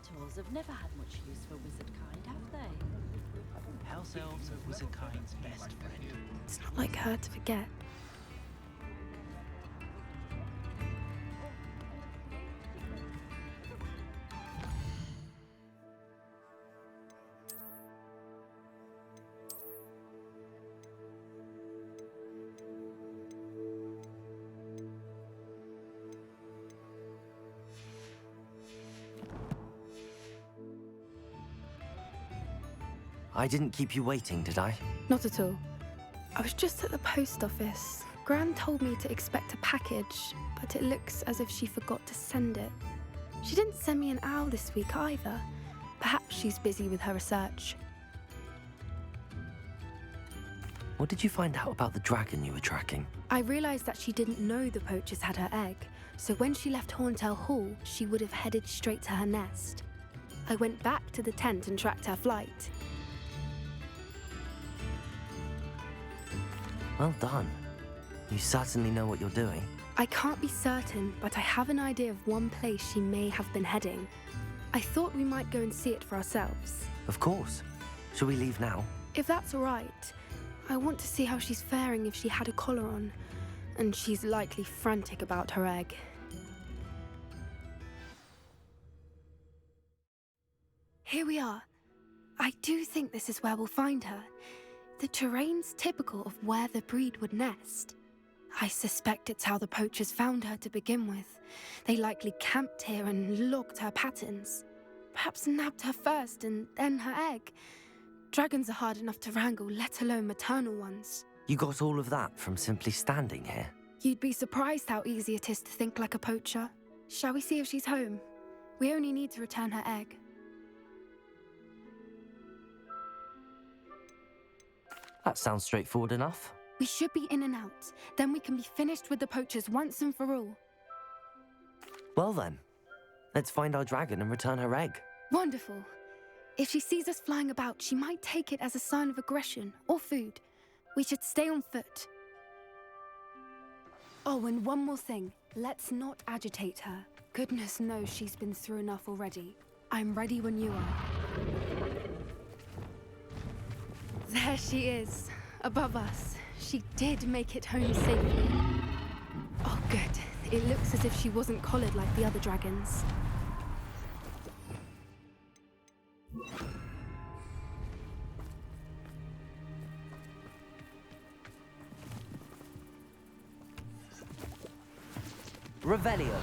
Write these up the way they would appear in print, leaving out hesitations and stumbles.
centaurs have never had much use for wizard kind, have they? House elves are wizard kind's best friend. It's not like her to forget. I didn't keep you waiting, did I? Not at all. I was just at the post office. Gran told me to expect a package, but it looks as if she forgot to send it. She didn't send me an owl this week either. Perhaps she's busy with her research. What did you find out about the dragon you were tracking? I realized that she didn't know the poachers had her egg, so when she left Horntail Hall, she would have headed straight to her nest. I went back to the tent and tracked her flight. Well done. You certainly know what you're doing. I can't be certain, but I have an idea of one place she may have been heading. I thought we might go and see it for ourselves. Of course. Shall we leave now? If that's all right. I want to see how she's faring if she had a collar on. And she's likely frantic about her egg. Here we are. I do think this is where we'll find her. The terrain's typical of where the breed would nest. I suspect it's how the poachers found her to begin with. They likely camped here and logged her patterns. Perhaps nabbed her first and then her egg. Dragons are hard enough to wrangle, let alone maternal ones. You got all of that from simply standing here? You'd be surprised how easy it is to think like a poacher. Shall we see if she's home? We only need to return her egg. That sounds straightforward enough. We should be in and out. Then we can be finished with the poachers once and for all. Well then, let's find our dragon and return her egg. Wonderful. If she sees us flying about, she might take it as a sign of aggression or food. We should stay on foot. Oh, and one more thing. Let's not agitate her. Goodness knows she's been through enough already. I'm ready when you are. There she is, above us. She did make it home safely. Oh, good. It looks as if she wasn't collared like the other dragons. Revelio.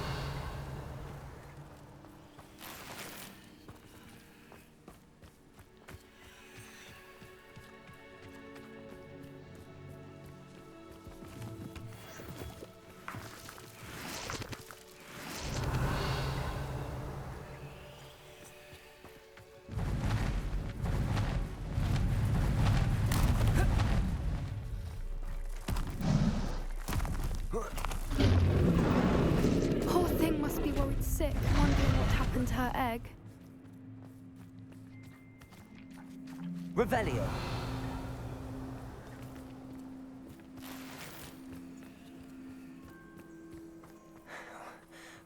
Poor thing must be worried sick, wondering what happened to her egg. Revelio.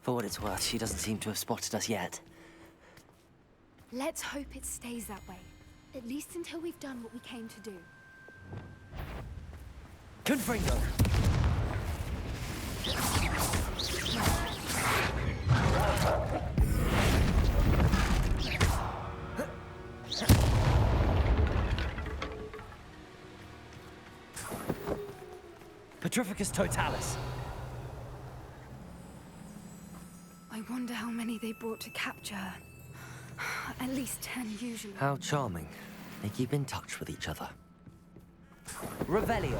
For what it's worth, she doesn't seem to have spotted us yet. Let's hope it stays that way. At least until we've done what we came to do. Confringo. Petrificus totalis. I wonder how many they brought to capture her. At least 10 usually. How charming. They keep in touch with each other. Revelio.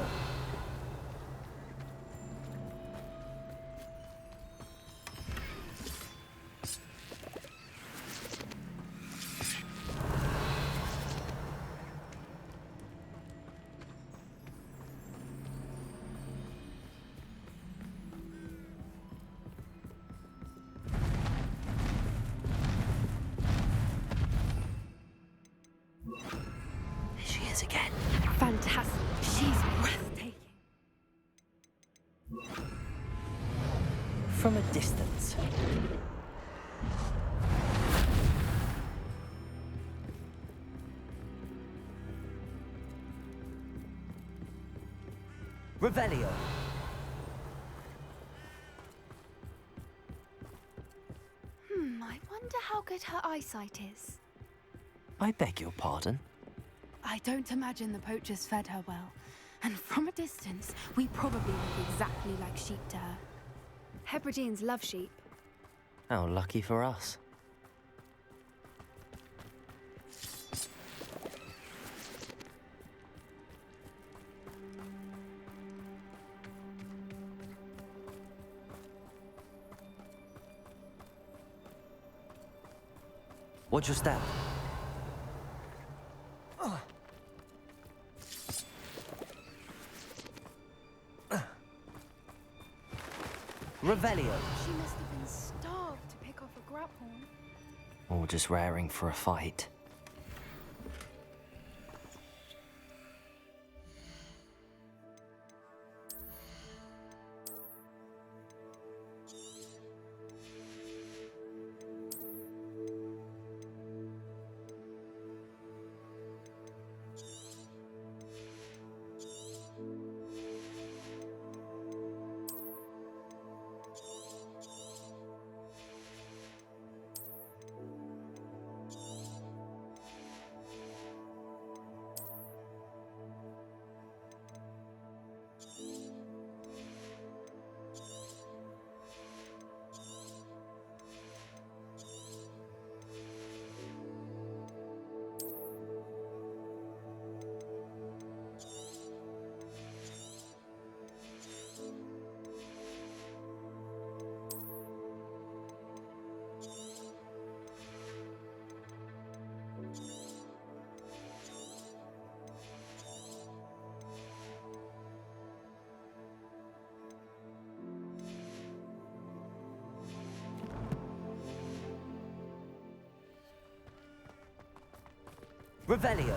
Again. Fantastic. She's breathtaking. From a distance. Revelio. I wonder how good her eyesight is. I beg your pardon? I don't imagine the poachers fed her well. And from a distance, we probably look exactly like sheep to her. Hebrideans love sheep. How lucky for us. Watch your step. Revelio. She must have been starved to pick off a grabhorn. Or just raring for a fight. Revelio.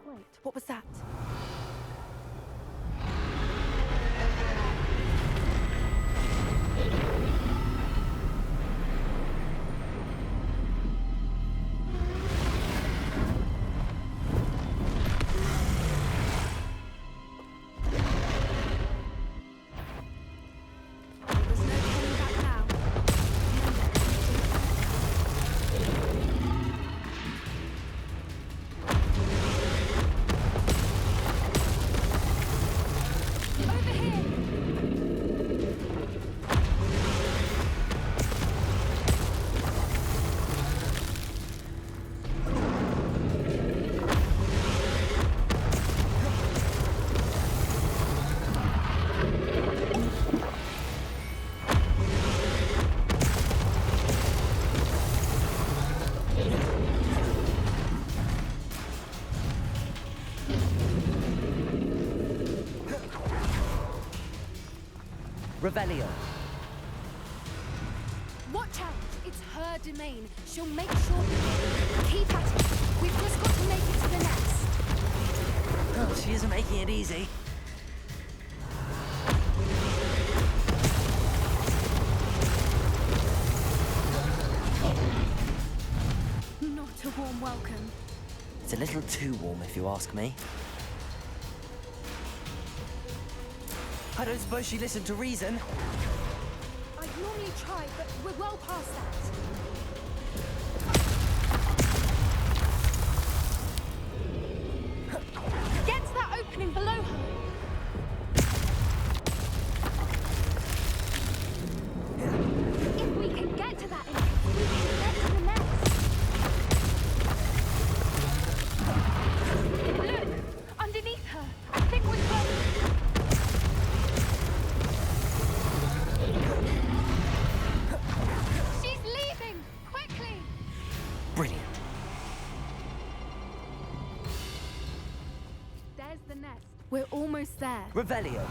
Wait, what was that? There's no turning back now. Over here! Revelio. Watch out! It's her domain. She'll make sure. Keep at it. We've just got to make it to the nest. Oh, she isn't making it easy. Not a warm welcome. It's a little too warm, if you ask me. I don't suppose she listened to reason. I'd normally try, but we're well past that. Get to that opening below her. If we can get to that entrance, we can get to the nest. Look! Underneath her! I think we're close! She's leaving! Quickly! Brilliant. There's the nest. We're almost there. Revelio.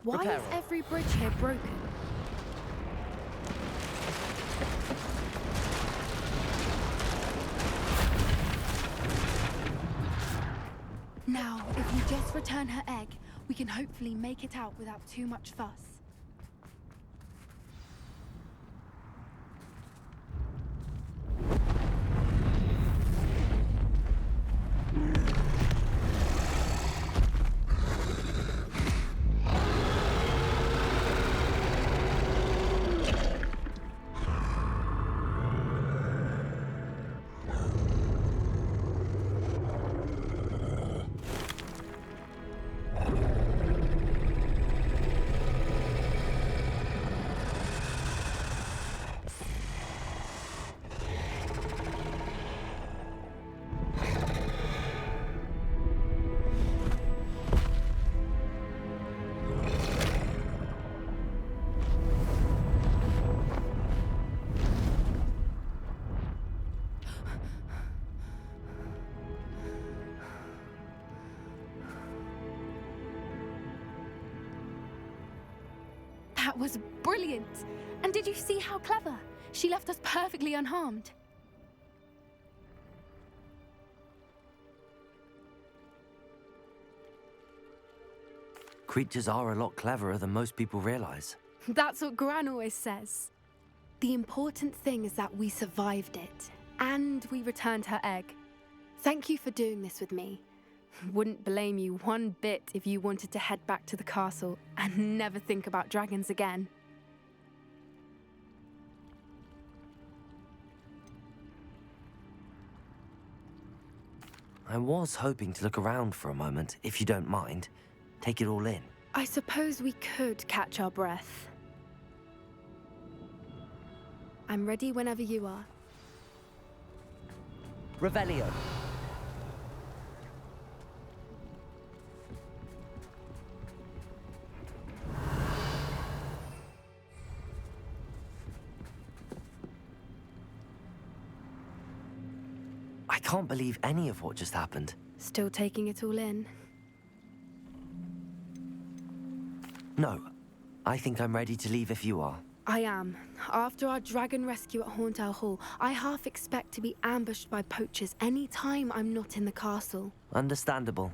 Why is Reparo. every bridge here broken? Now, if we just return her egg, We can hopefully make it out without too much fuss. That was brilliant! And did you see how clever? She left us perfectly unharmed. Creatures are a lot cleverer than most people realize. That's what Gran always says. The important thing is that we survived it, and we returned her egg. Thank you for doing this with me. Wouldn't blame you one bit if you wanted to head back to the castle and never think about dragons again. I was hoping to look around for a moment, if you don't mind. Take it all in. I suppose we could catch our breath. I'm ready whenever you are. Revelio. I can't believe any of what just happened. Still taking it all in? No, I think I'm ready to leave if you are. I am. After our dragon rescue at Hauntow Hall, I half expect to be ambushed by poachers any time I'm not in the castle. Understandable.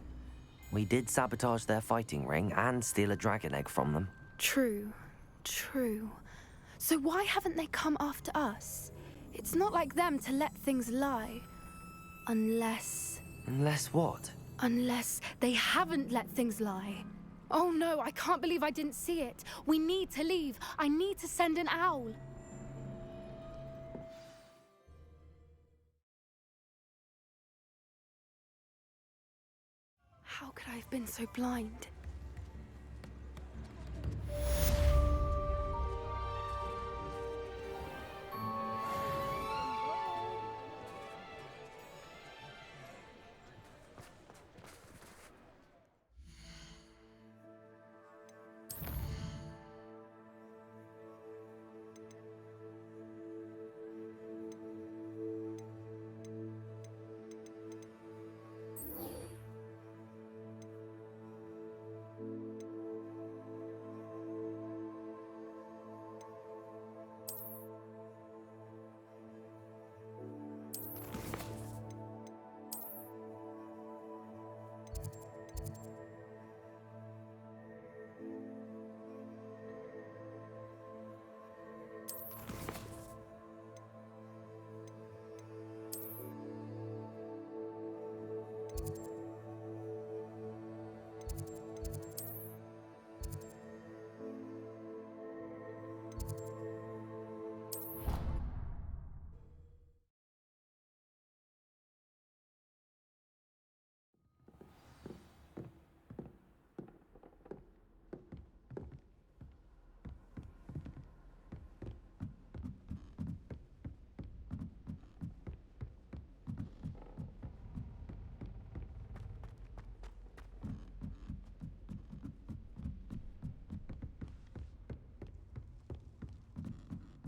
We did sabotage their fighting ring and steal a dragon egg from them. True. So why haven't they come after us? It's not like them to let things lie. Unless What? Unless they haven't let things lie. Oh no, I can't believe I didn't see it. We need to leave. I need to send an owl. How could I have been so blind?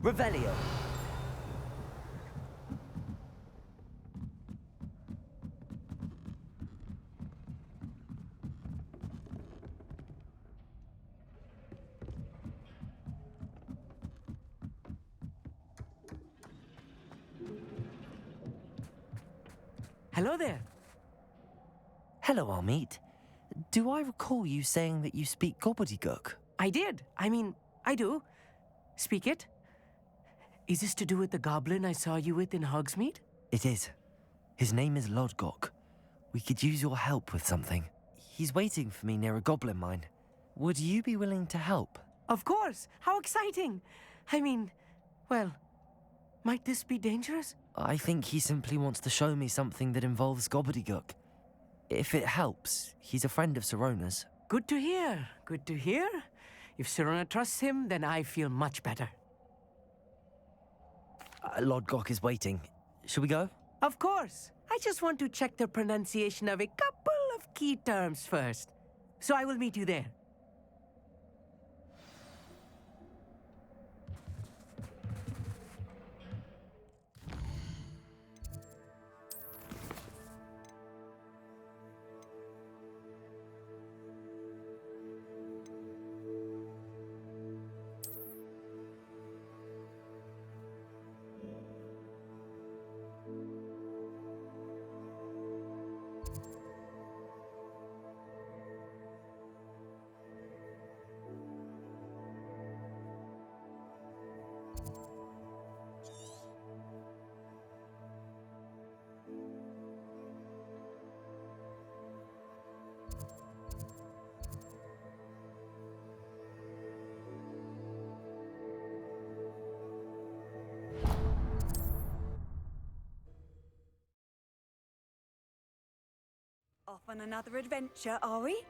Revelio. Hello there. Hello, Amit. Do I recall you saying that you speak gobbledygook? I did. I mean, I do. Speak it. Is this to do with the goblin I saw you with in Hogsmeade? It is. His name is Lodgok. We could use your help with something. He's waiting for me near a goblin mine. Would you be willing to help? Of course. How exciting. I mean, well, might this be dangerous? I think he simply wants to show me something that involves gobbledygook. If it helps, he's a friend of Sirona's. Good to hear. Good to hear. If Sirona trusts him, then I feel much better. Lodgok is waiting. Shall we go? Of course. I just want to check the pronunciation of a couple of key terms first. So I will meet you there. Off on another adventure, are we?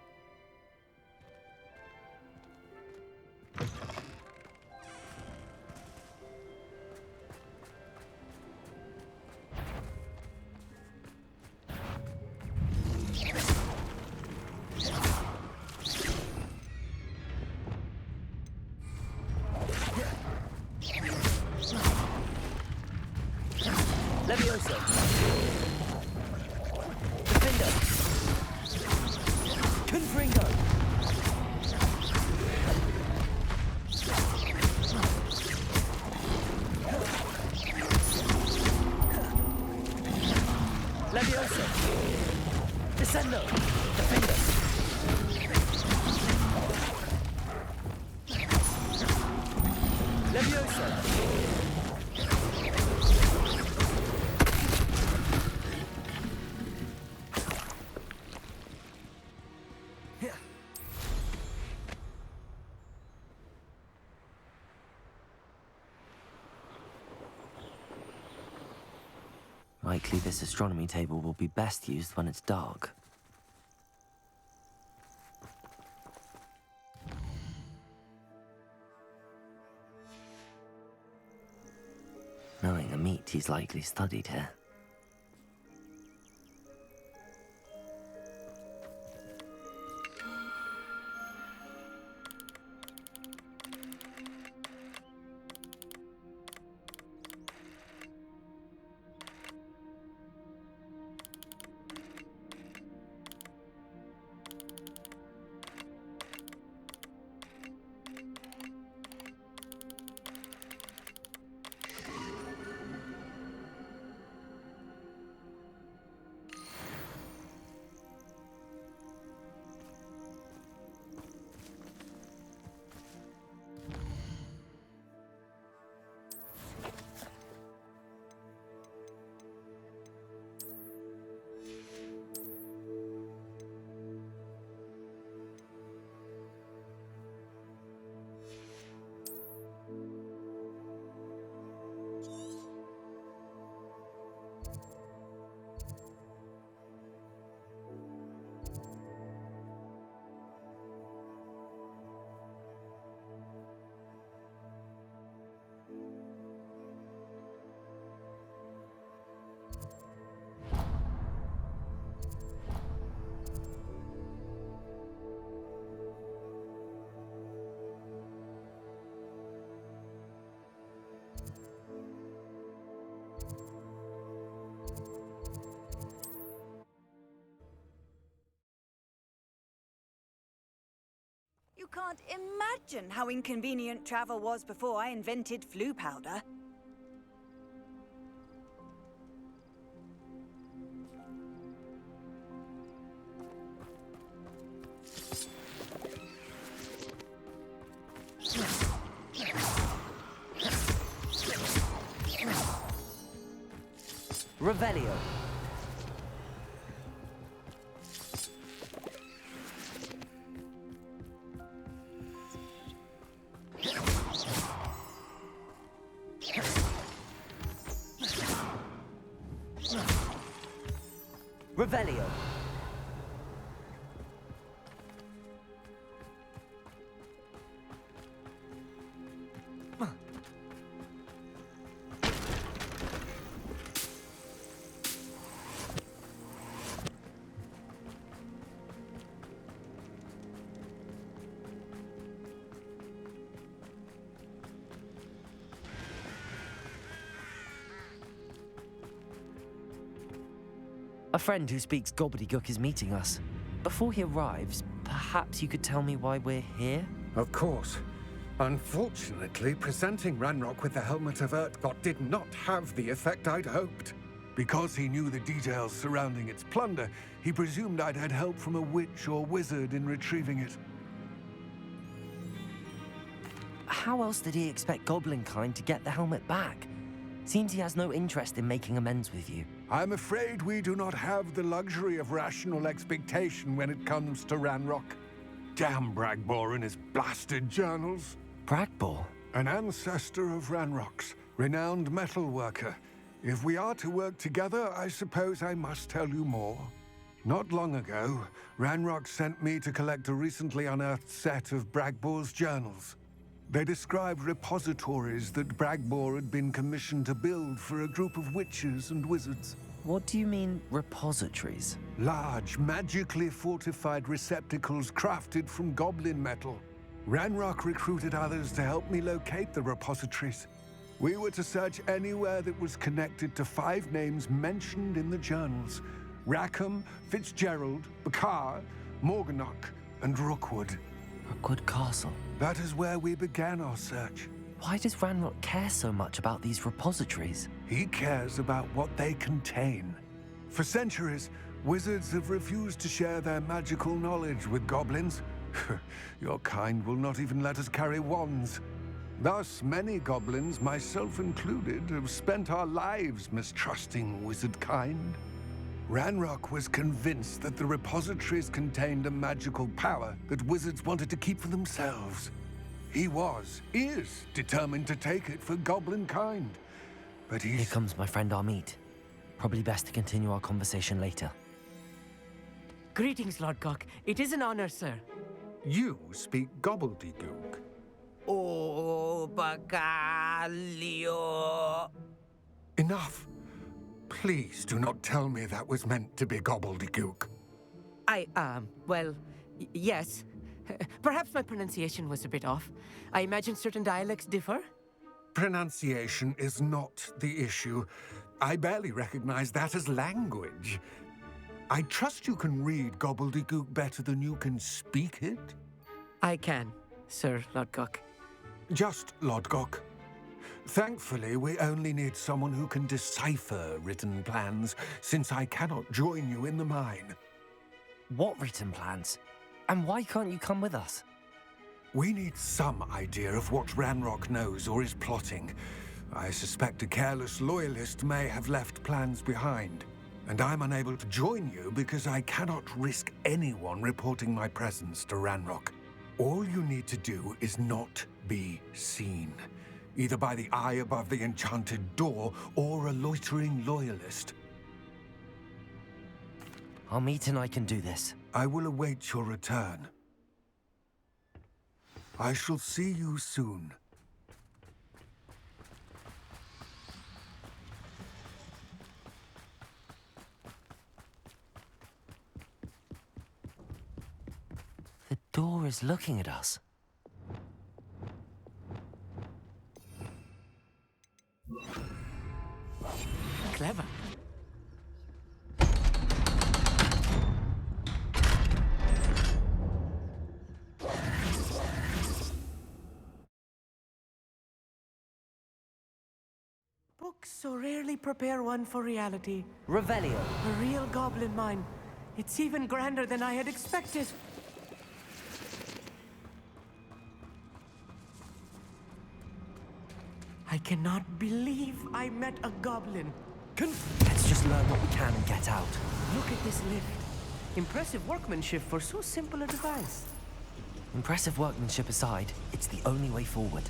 Leviosa. Defender. Confringo. Leviosa. Descendo. Defender. Leviosa. Likely this astronomy table will be best used when it's dark. Knowing the meat, he's likely studied here. You can't imagine how inconvenient travel was before I invented flu powder. Revelio. Revelio. A friend who speaks gobbledygook is meeting us. Before he arrives, perhaps you could tell me why we're here? Of course. Unfortunately, presenting Ranrock with the helmet of Urtkot did not have the effect I'd hoped. Because he knew the details surrounding its plunder, he presumed I'd had help from a witch or wizard in retrieving it. How else did he expect Goblinkind to get the helmet back? Seems he has no interest in making amends with you. I'm afraid we do not have the luxury of rational expectation when it comes to Ranrock. Damn Bragbor and his blasted journals. Bragbor? An ancestor of Ranrock's, renowned metal worker. If we are to work together, I suppose I must tell you more. Not long ago, Ranrock sent me to collect a recently unearthed set of Bragbor's journals. They described repositories that Bragbor had been commissioned to build for a group of witches and wizards. What do you mean, repositories? Large, magically fortified receptacles crafted from goblin metal. Ranrock recruited others to help me locate the repositories. We were to search anywhere that was connected to 5 names mentioned in the journals: Rackham, Fitzgerald, Bakar, Morganach, and Rookwood. Rookwood Castle. That is where we began our search. Why does Ranrock care so much about these repositories? He cares about what they contain. For centuries, wizards have refused to share their magical knowledge with goblins. Your kind will not even let us carry wands. Thus, many goblins, myself included, have spent our lives mistrusting wizard kind. Ranrock was convinced that the repositories contained a magical power that wizards wanted to keep for themselves. He is determined to take it for goblin kind. But Here comes my friend Amit. Probably best to continue our conversation later. Greetings, Lord Cock. It is an honor, sir. You speak gobbledygook. Oh, Bagalio. Enough. Please do not tell me that was meant to be gobbledygook. Yes. Perhaps my pronunciation was a bit off. I imagine certain dialects differ. Pronunciation is not the issue. I barely recognize that as language. I trust you can read gobbledygook better than you can speak it? I can, Sir Lodgok. Just Lodgok. Thankfully, we only need someone who can decipher written plans, since I cannot join you in the mine. What written plans? And why can't you come with us? We need some idea of what Ranrock knows or is plotting. I suspect a careless loyalist may have left plans behind. And I'm unable to join you because I cannot risk anyone reporting my presence to Ranrock. All you need to do is not be seen, either by the eye above the enchanted door or a loitering loyalist. Amit and I can do this. I will await your return. I shall see you soon. The door is looking at us. Clever. Books so rarely prepare one for reality. Revelio. A real goblin mine. It's even grander than I had expected. I cannot believe I met a goblin. Let's Let's just learn what we can and get out. Look at this lift. Impressive workmanship for so simple a device. Impressive workmanship aside, it's the only way forward.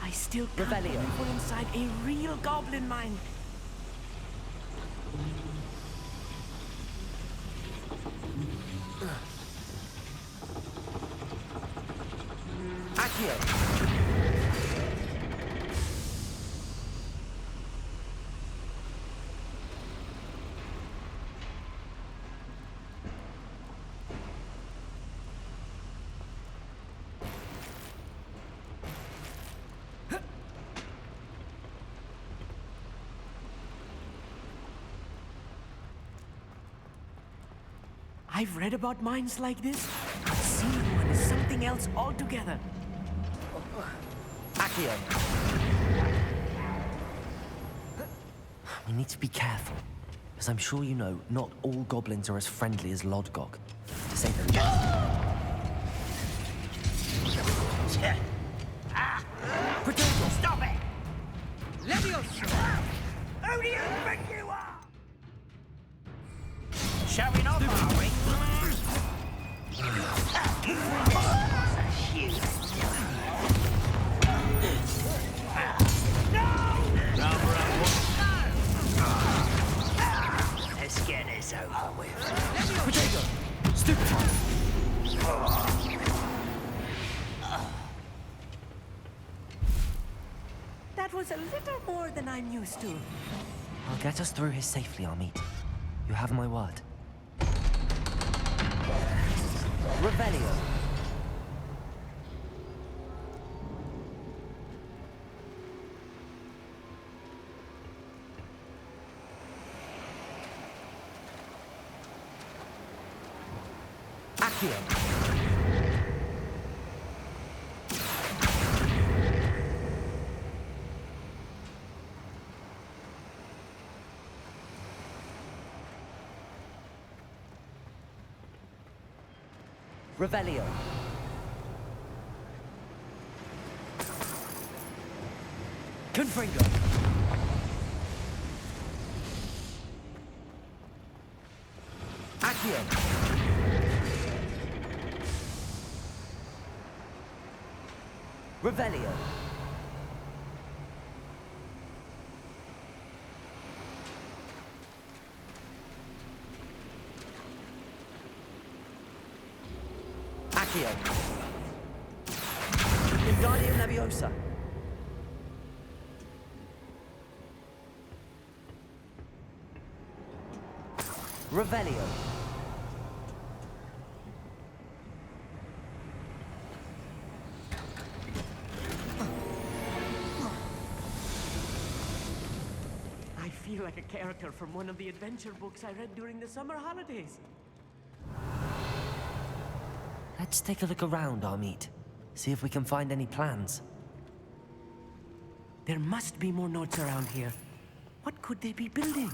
I still can't believe we're inside a real goblin mine. I've read about mines like this, but seeing one is something else altogether. Accio! We need to be careful, as I'm sure you know, not all goblins are as friendly as Lodgok, to say the least. Potato, stop it! Leviosa! Who do you think you are? Showing off, are we? Let's get this over with. Potato! Stupid! That was a little more than I'm used to. I'll get us through here safely, Amit. You have my word. Revelio. Accio. Revelio. Confringo. Accio. Revelio. Accio. Wingardium Leviosa. Revelio. I feel like a character from one of the adventure books I read during the summer holidays. Let's take a look around, Amit. See if we can find any plans. There must be more notes around here. What could they be building?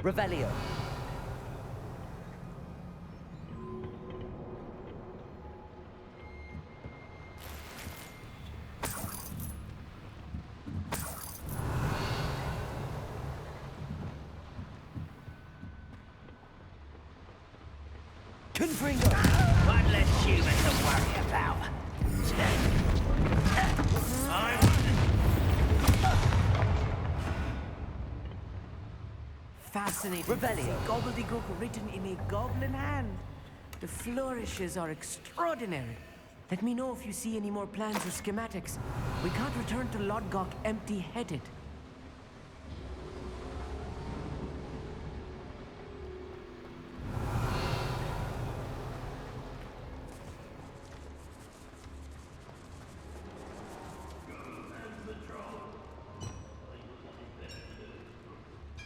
Revelio. Confringo. One less human to worry about. Fascinating. Revelio. Gobbledygook written in a goblin hand. The flourishes are extraordinary. Let me know if you see any more plans or schematics. We can't return to Lodgok empty-headed.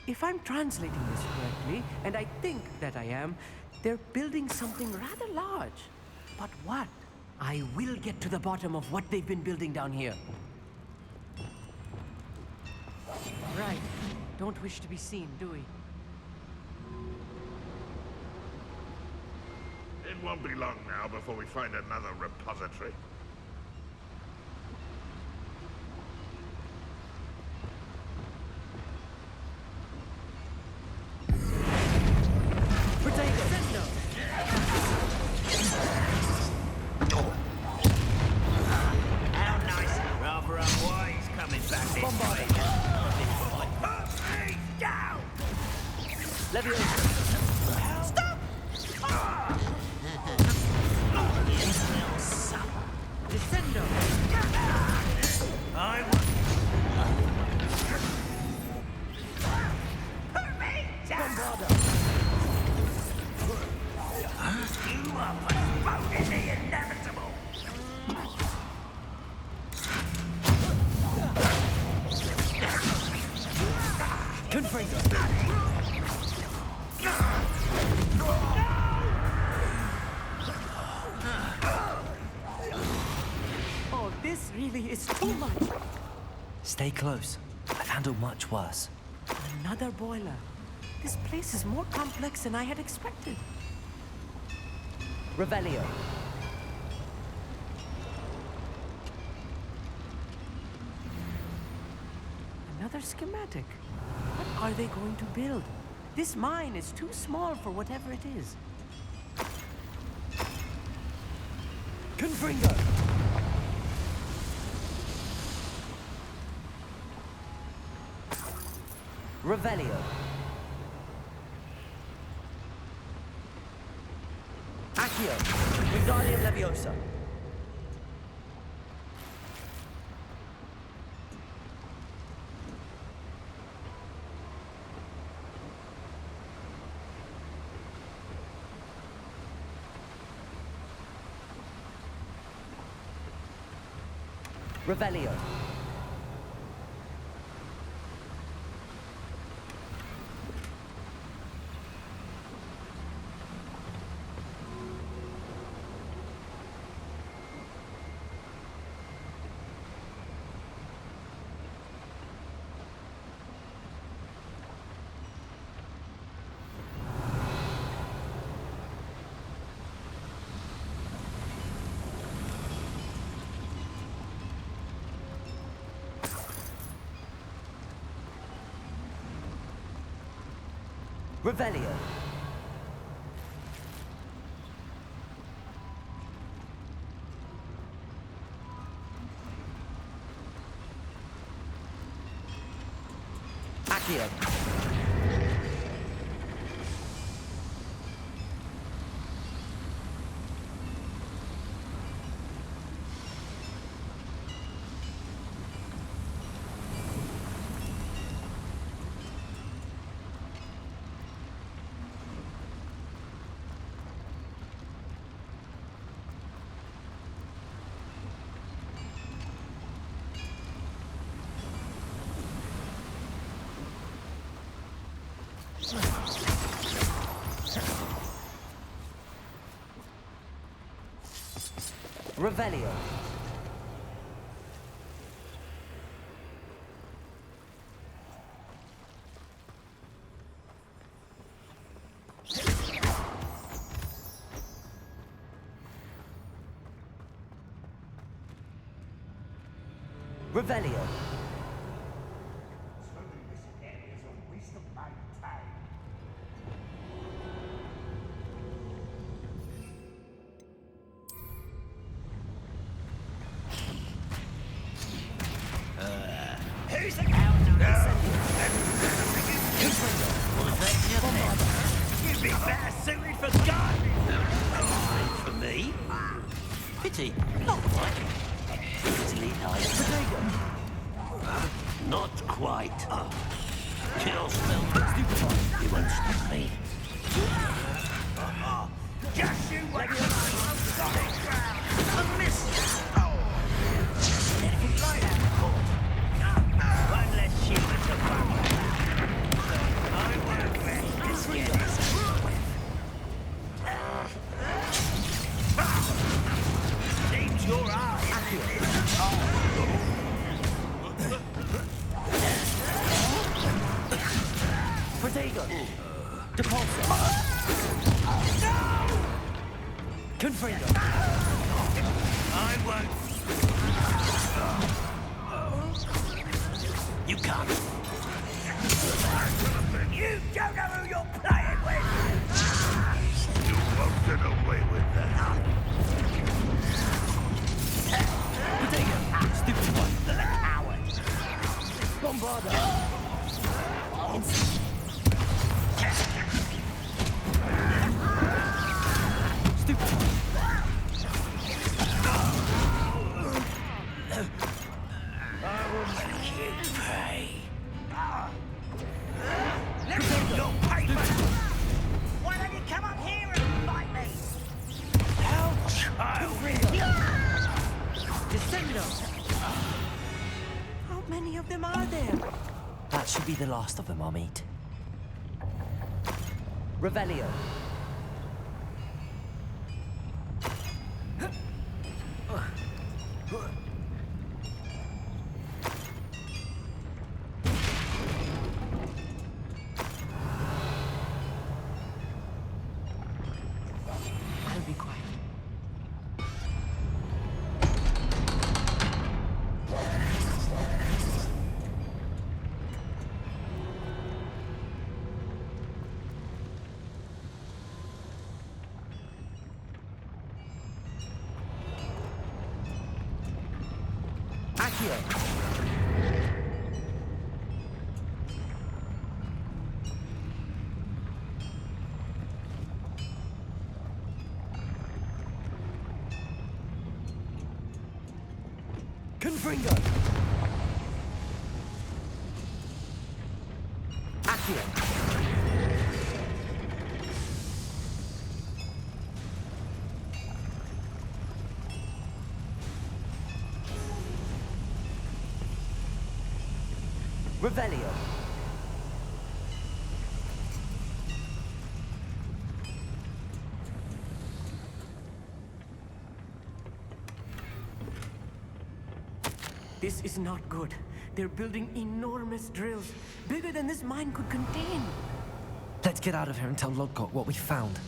If I'm translating this correctly, and I think that I am, they're building something rather large. But what? I will get to the bottom of what they've been building down here. Right. Don't wish to be seen, do we? It won't be long now before we find another repository. How nice, rather unwise coming back this way. Down! Stop! Descendo! I want... Put me down! You are postponing the inevitable! Oh, this really is too much. Stay close. I've handled much worse. Another boiler. This place is more complex than I had expected. Revelio. Another schematic. What are they going to build? This mine is too small for whatever it is. Confringo. Revelio. Accio. Wingardium Leviosa. Revelio. Revelio. Accio. Revelio. Revelio. Who's out now? You'd be better suited for gardening. For me? Pity. Not quite. Easily nice. Not quite. Kill spell. You won't stop me. Just you wait till I'm on solid ground. A miss. Anything like that before? One less human to worry about. Confringo. Depulso. Confringo. I won't. You can't. You don't know who you're playing with! You won't get away with that. Potato! Stupid one! Coward! Bombardo. Stupid one! I will make you pay. Let me your paper! Why don't you come up here and fight me? How childish! Descendo. How many of them are there? That should be the last of them, Amit. Revelio. I'll be quiet. Accio. Confringo. Accio. Revelio. This is not good. They're building enormous drills, bigger than this mine could contain. Let's get out of here and tell Lodgok what we found.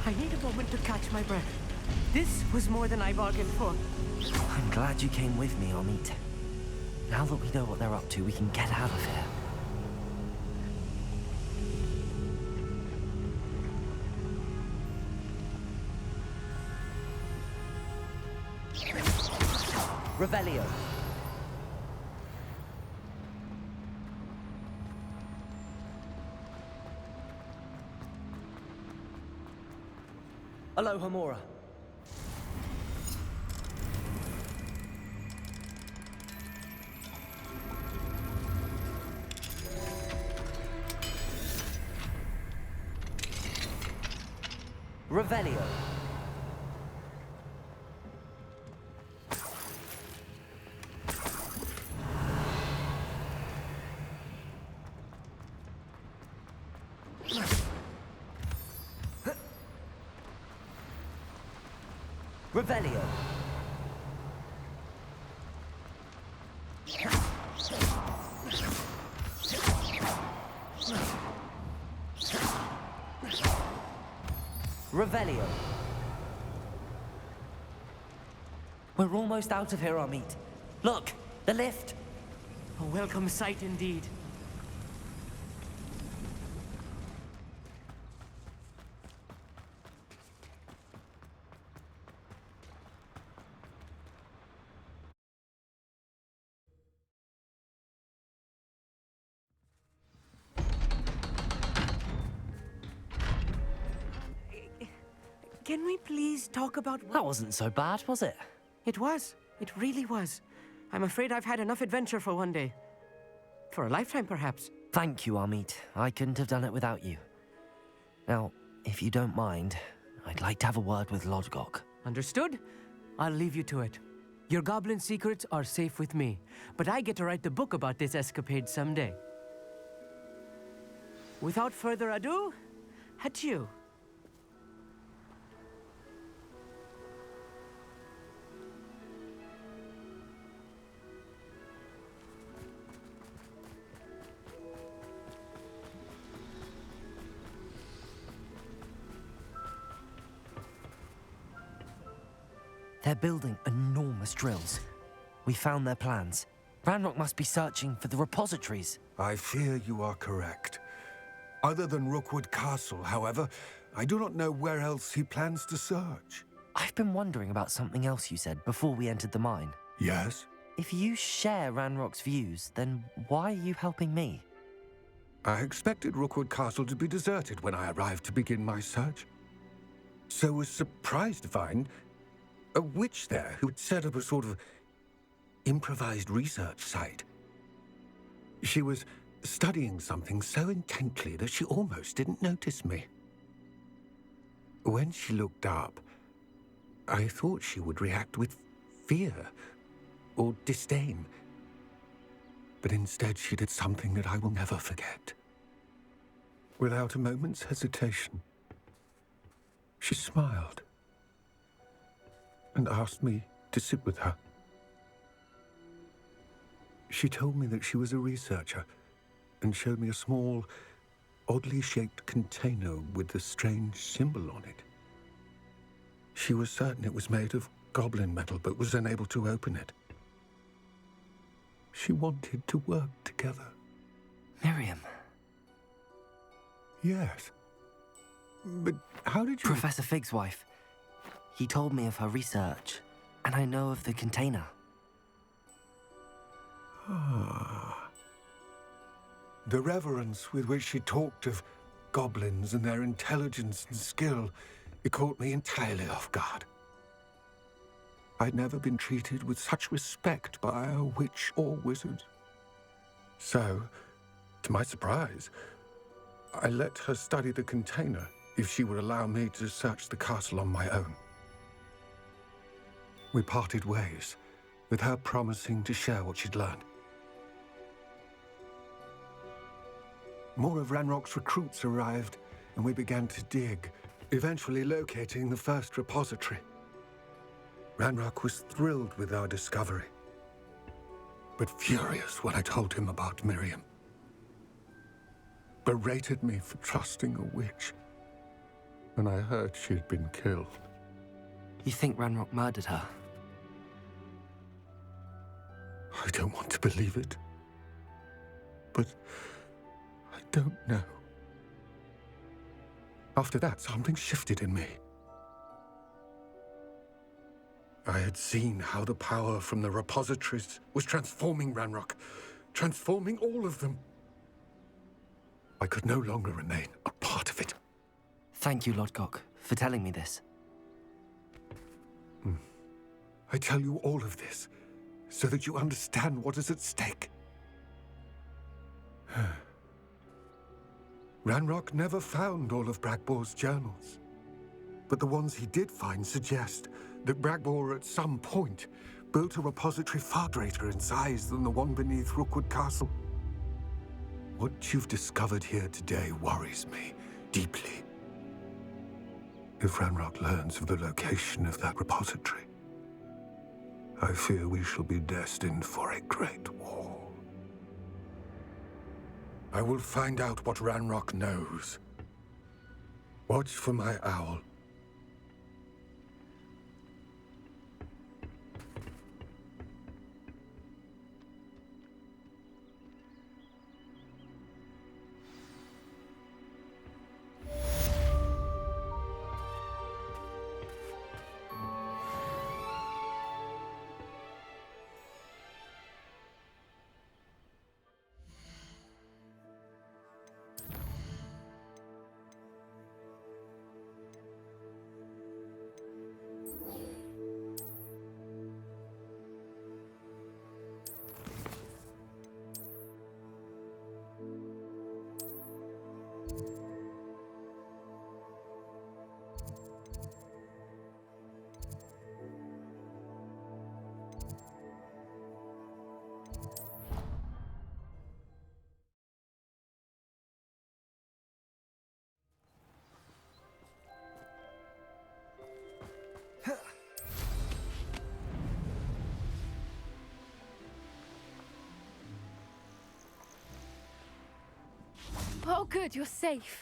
I need a moment to catch my breath. This was more than I bargained for. I'm glad you came with me, Amit. Now that we know what they're up to, we can get out of here. Revelio. Alohomora. Revelio. Revelio. Revelio. We're almost out of here, Amit. Look, the lift. A welcome sight indeed. Can we please talk about That wasn't so bad, was it? It was. It really was. I'm afraid I've had enough adventure for one day. For a lifetime, perhaps. Thank you, Amit. I couldn't have done it without you. Now, if you don't mind, I'd like to have a word with Lodgok. Understood? I'll leave you to it. Your goblin secrets are safe with me, but I get to write the book about this escapade someday. Without further ado, adieu. They're building enormous drills. We found their plans. Ranrock must be searching for the repositories. I fear you are correct. Other than Rookwood Castle, however, I do not know where else he plans to search. I've been wondering about something else you said before we entered the mine. Yes? If you share Ranrock's views, then why are you helping me? I expected Rookwood Castle to be deserted when I arrived to begin my search. So was surprised to find a witch there who had set up a sort of improvised research site. She was studying something so intently that she almost didn't notice me. When she looked up, I thought she would react with fear or disdain. But instead she did something that I will never forget. Without a moment's hesitation, she smiled and asked me to sit with her. She told me that she was a researcher and showed me a small, oddly shaped container with a strange symbol on it. She was certain it was made of goblin metal, but was unable to open it. She wanted to work together. Miriam. Yes. But how did you... Professor Fig's wife. He told me of her research, and I know of the container. Ah. The reverence with which she talked of goblins and their intelligence and skill, it caught me entirely off guard. I'd never been treated with such respect by a witch or wizard. So, to my surprise, I let her study the container if she would allow me to search the castle on my own. We parted ways, with her promising to share what she'd learned. More of Ranrock's recruits arrived, and we began to dig, eventually locating the first repository. Ranrock was thrilled with our discovery, but furious when I told him about Miriam. Berated me for trusting a witch when I heard she'd been killed. You think Ranrock murdered her? I don't want to believe it, but I don't know. After that, something shifted in me. I had seen how the power from the repositories was transforming Ranrock, transforming all of them. I could no longer remain a part of it. Thank you, Lodgok, for telling me this. I tell you all of this so that you understand what is at stake. Ranrock never found all of Bragbor's journals, but the ones he did find suggest that Bragbor at some point built a repository far greater in size than the one beneath Rookwood Castle. What you've discovered here today worries me deeply. If Ranrock learns of the location of that repository, I fear we shall be destined for a great war. I will find out what Ranrock knows. Watch for my owl. Oh, good, you're safe.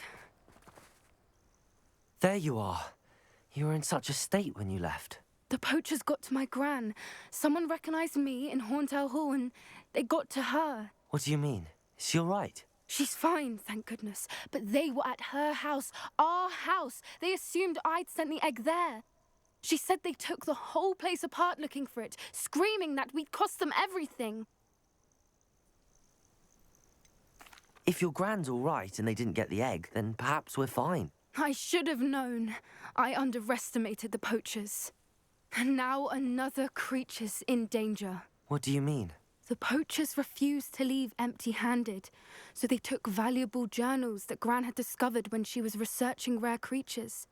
There you are. You were in such a state when you left. The poachers got to my gran. Someone recognized me in Horntail Hall and they got to her. What do you mean? Is she all right? She's fine, thank goodness. But they were at her house, our house. They assumed I'd sent the egg there. She said they took the whole place apart looking for it, screaming that we'd cost them everything. If your grand's all right and they didn't get the egg, then perhaps we're fine. I should have known. I underestimated the poachers. And now another creature's in danger. What do you mean? The poachers refused to leave empty-handed, so they took valuable journals that Gran had discovered when she was researching rare creatures.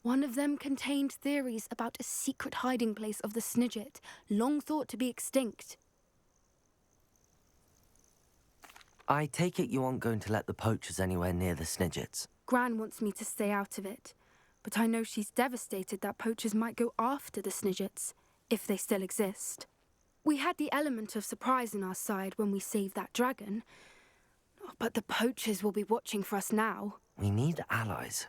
One of them contained theories about a secret hiding place of the Snidget, long thought to be extinct. I take it you aren't going to let the poachers anywhere near the Snidgets. Gran wants me to stay out of it, but I know she's devastated that poachers might go after the Snidgets, if they still exist. We had the element of surprise on our side when we saved that dragon, but the poachers will be watching for us now. We need allies.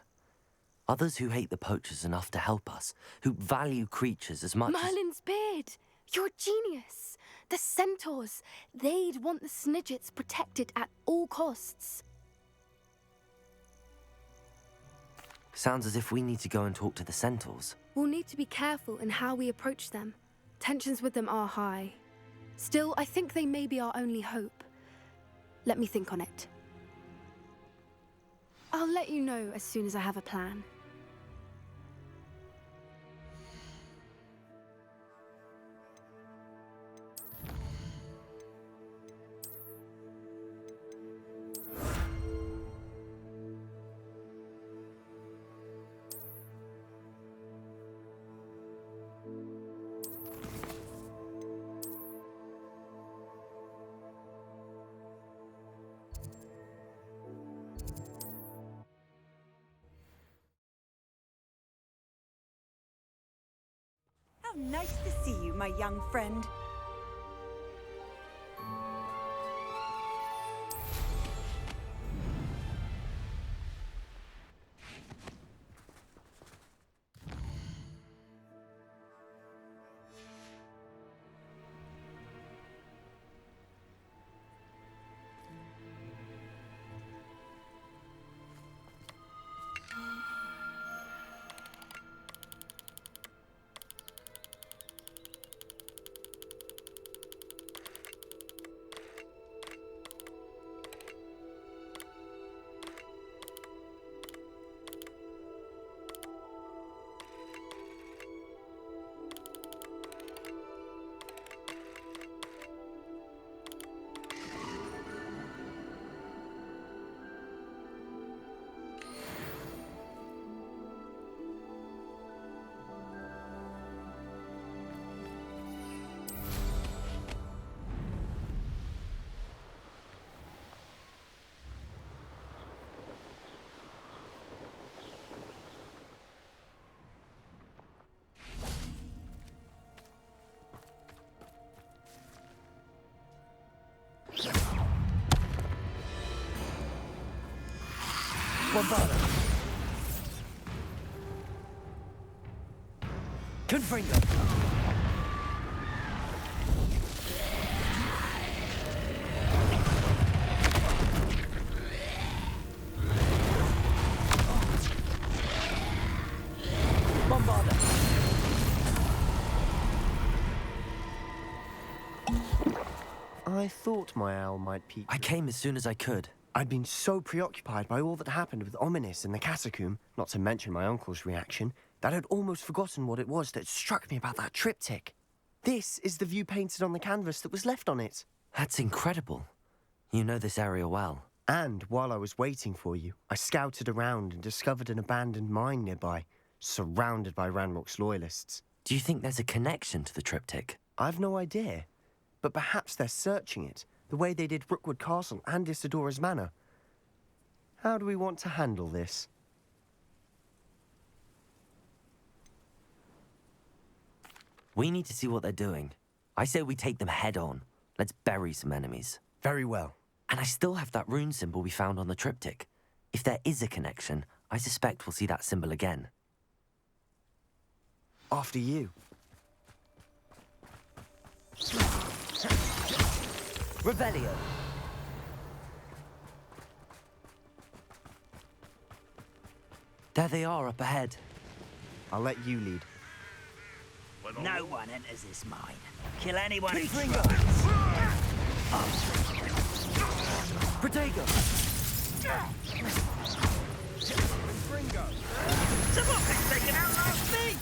Others who hate the poachers enough to help us, who value creatures as much as... Merlin's beard! You're a genius! The centaurs! They'd want the Snidgets protected at all costs. Sounds as if we need to go and talk to the centaurs. We'll need to be careful in how we approach them. Tensions with them are high. Still, I think they may be our only hope. Let me think on it. I'll let you know as soon as I have a plan. How nice to see you, my young friend. Confringo. Bombarda. I thought my owl might peek. I came as soon as I could. I'd been so preoccupied by all that happened with Ominis and the catacomb, not to mention my uncle's reaction, that I'd almost forgotten what it was that struck me about that triptych. This is the view painted on the canvas that was left on it. That's incredible. You know this area well. And while I was waiting for you, I scouted around and discovered an abandoned mine nearby, surrounded by Ranrock's loyalists. Do you think there's a connection to the triptych? I've no idea, but perhaps they're searching it, the way they did Rookwood Castle and Isidora's Manor. How do we want to handle this? We need to see what they're doing. I say we take them head on. Let's bury some enemies. Very well. And I still have that rune symbol we found on the triptych. If there is a connection, I suspect we'll see that symbol again. After you. Revelio. There they are up ahead. I'll let you lead. No one enters this mine. Kill anyone who Confringo. Protego. Someone been taken out last me!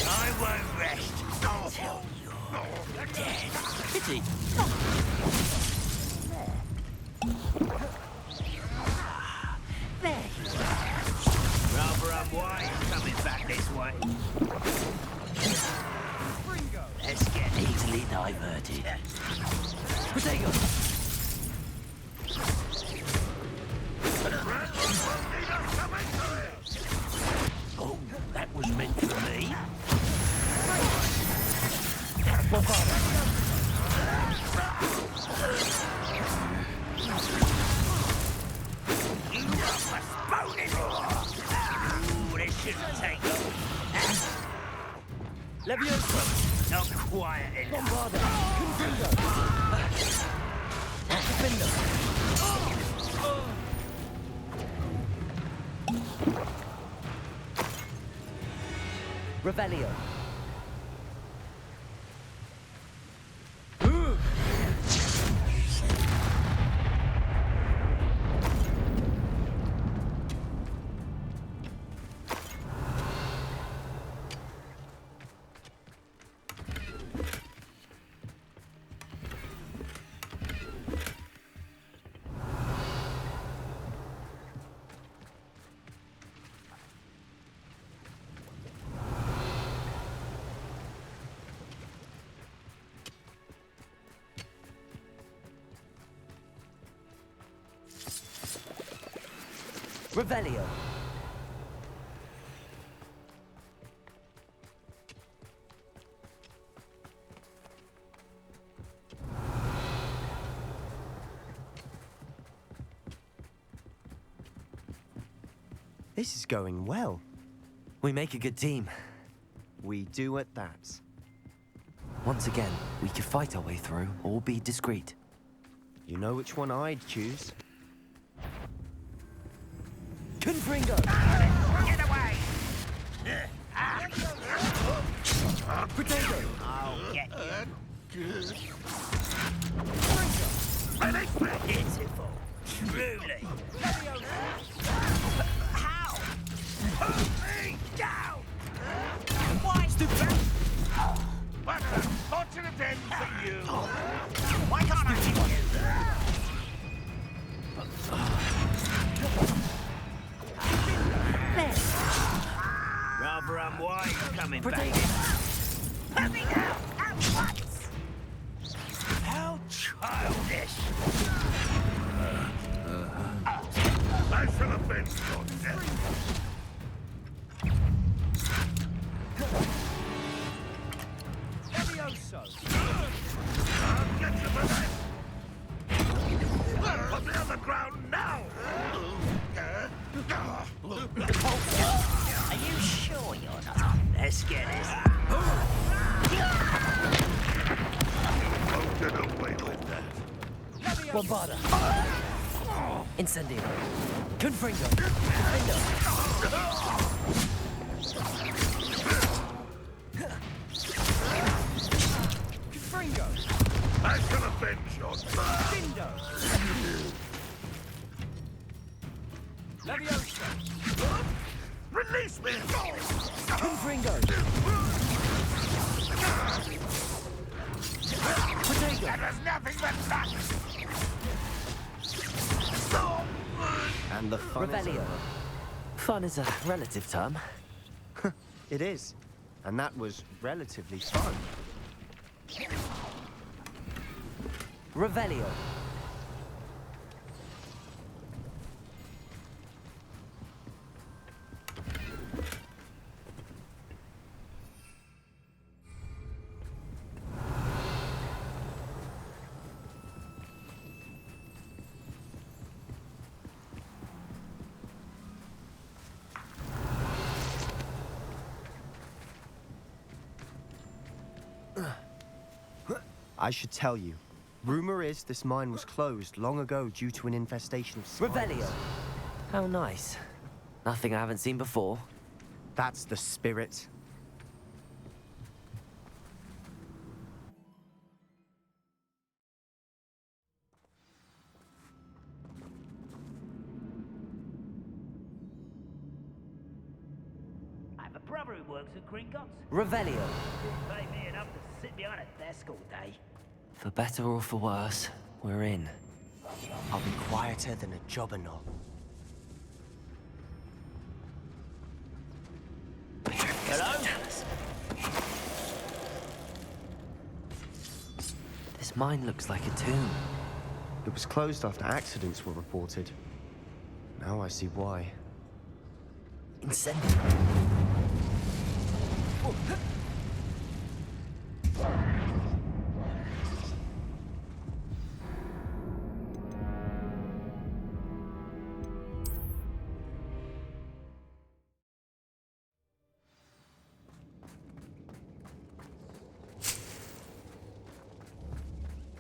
I won't rest until you're dead. Pity. There you are. Rather unwise coming back this way. Let's get easily diverted. Protego. Oh, that was meant for me. You must bone it. Ooh, this shouldn't take long. Levioso. Not quiet enough. Bombarda. Confringo. Revelio. Revelio. This is going well. We make a good team. We do at that. Once again, we could fight our way through or be discreet. You know which one I'd choose. Confringo. Get away! Protego. I'll get you. Pitiful. Truly. How? Put me down! Why? Stupid. What a fortunate end for you! Why can't I kill you? Rather unwise coming back. Let me out at once! How childish! I shall avenge your death! Levioso. I'll get you for that! Put me on the ground now! Are you sure you're not? Let's get this. Won't get away with that. Bombarda. Incendio. Confringo. Confringo. I shall avenge your death! Findo. Levioso. Release me! Confringo. Protego. That was nothing but luck! And the fun is Revelio. over. Fun is a relative term. It is. And that was relatively fun. Revelio. I should tell you. Rumor is this mine was closed long ago due to an infestation of spiders. Revelio. How nice. Nothing I haven't seen before. That's the spirit. I have a brother who works at Gringotts. Revelio. Pay me enough to sit behind a desk all day. For better or for worse, we're in. I'll be quieter than a jobberknoll. Hello? This mine looks like a tomb. It was closed after accidents were reported. Now I see why. Incendio.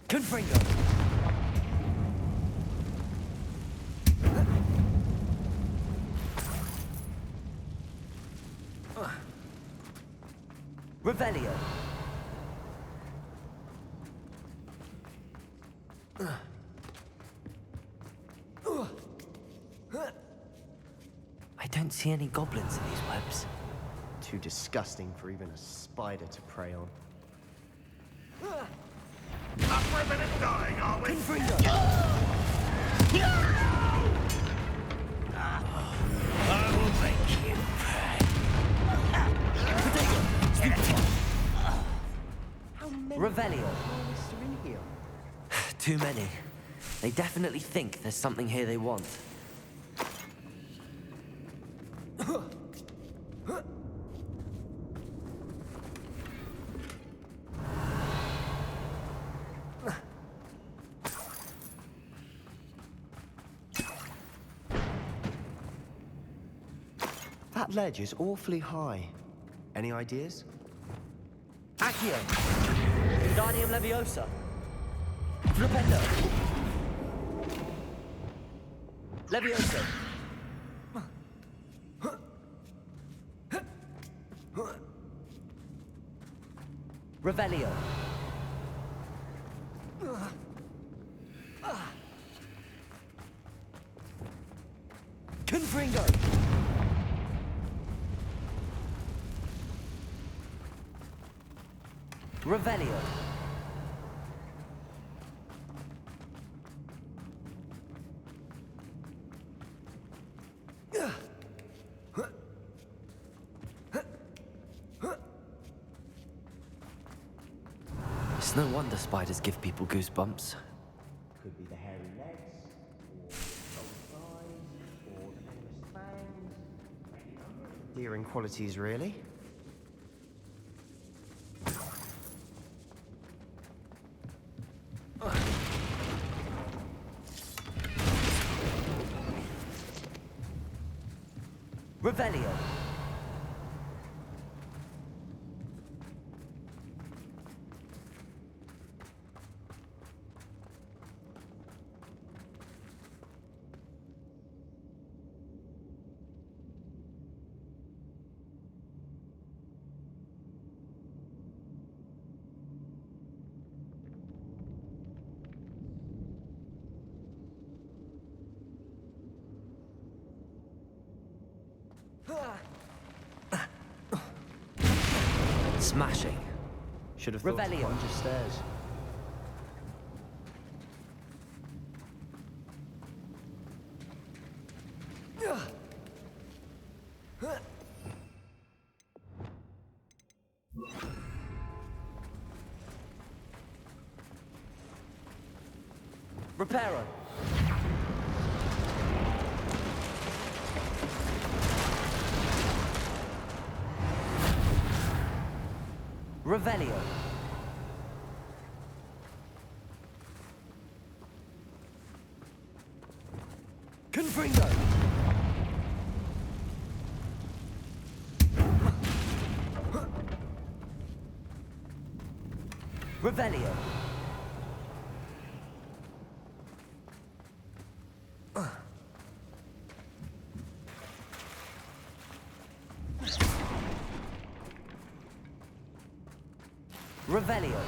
Confringo. Revelio. I don't see any goblins in these webs. Too disgusting for even a spider to prey on. Up for a minute dying, are we? Confringo. I will make you Revelio. Are in here? Too many. They definitely think there's something here they want. That ledge is awfully high. Any ideas? Accio. Wingardium Leviosa. Flipendo. Leviosa. Revelio. Confringo. Revelio. It's no wonder spiders give people goosebumps. Could be the hairy legs, or the eyes, or the famous fangs. Deering qualities, really. Revelio. Smashing. Should have thought to Revelio. climb your stairs. Reparo. Revelio. Confringo. Revelio. Revelio.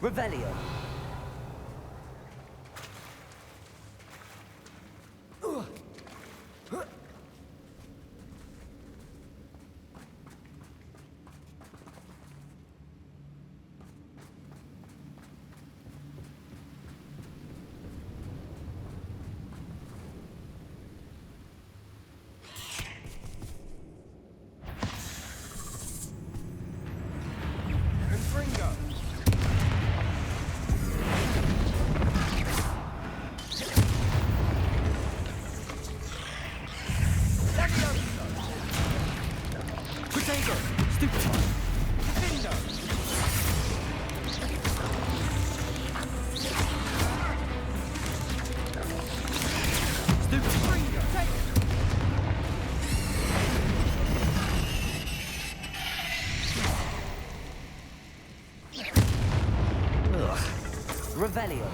Revelio. Revelio.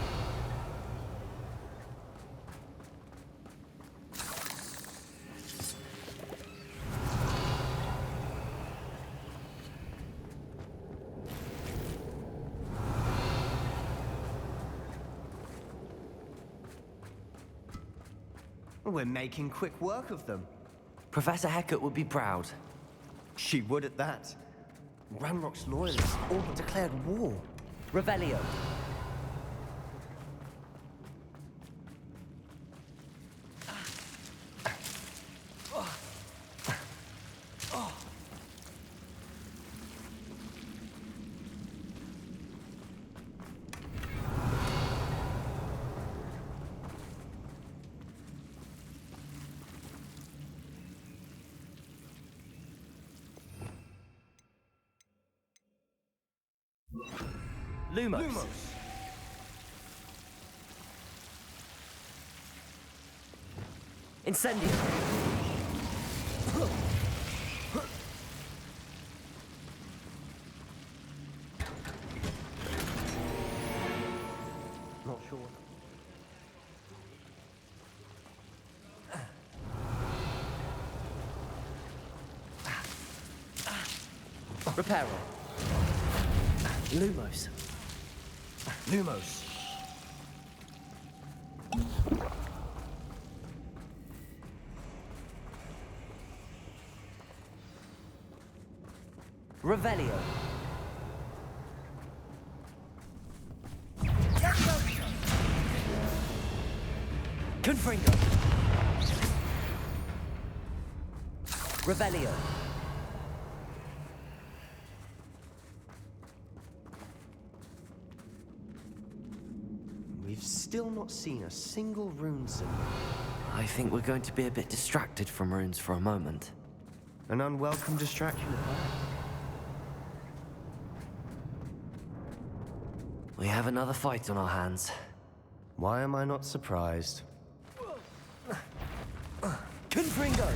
We're making quick work of them. Professor Hecat would be proud. She would at that. Ranrock's loyalists all but declared war. Revelio. Lumos. Incendio. Not sure. Reparo. Lumos. Lumos. Revelio. Confringo. Revelio. We've still not seen a single rune symbol. I think we're going to be a bit distracted from runes for a moment. An unwelcome distraction at that. We have another fight on our hands. Why am I not surprised? Confringo.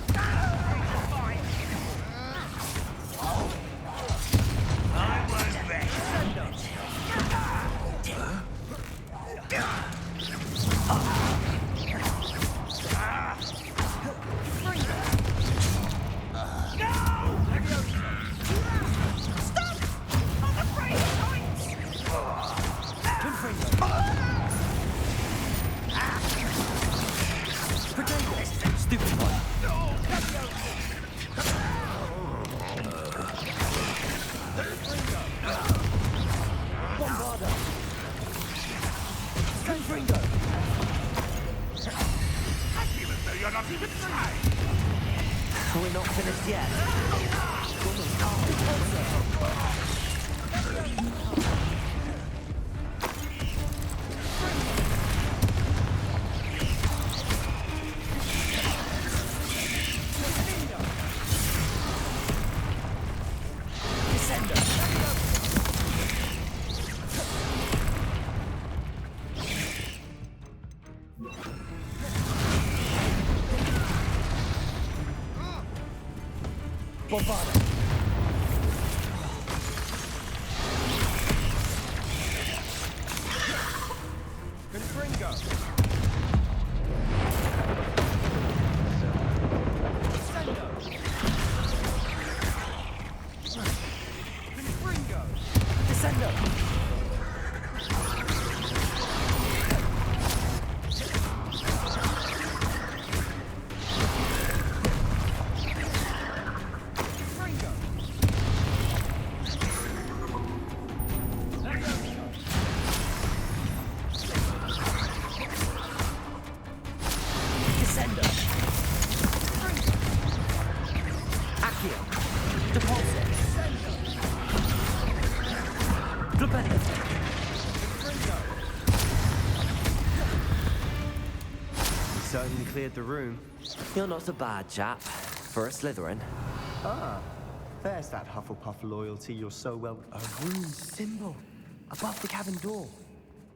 I won't rest. better not even try! We're not finished yet. Certainly cleared the room. You're not a bad chap for a Slytherin. Ah, there's that Hufflepuff loyalty you're so well... A rune symbol above the cabin door.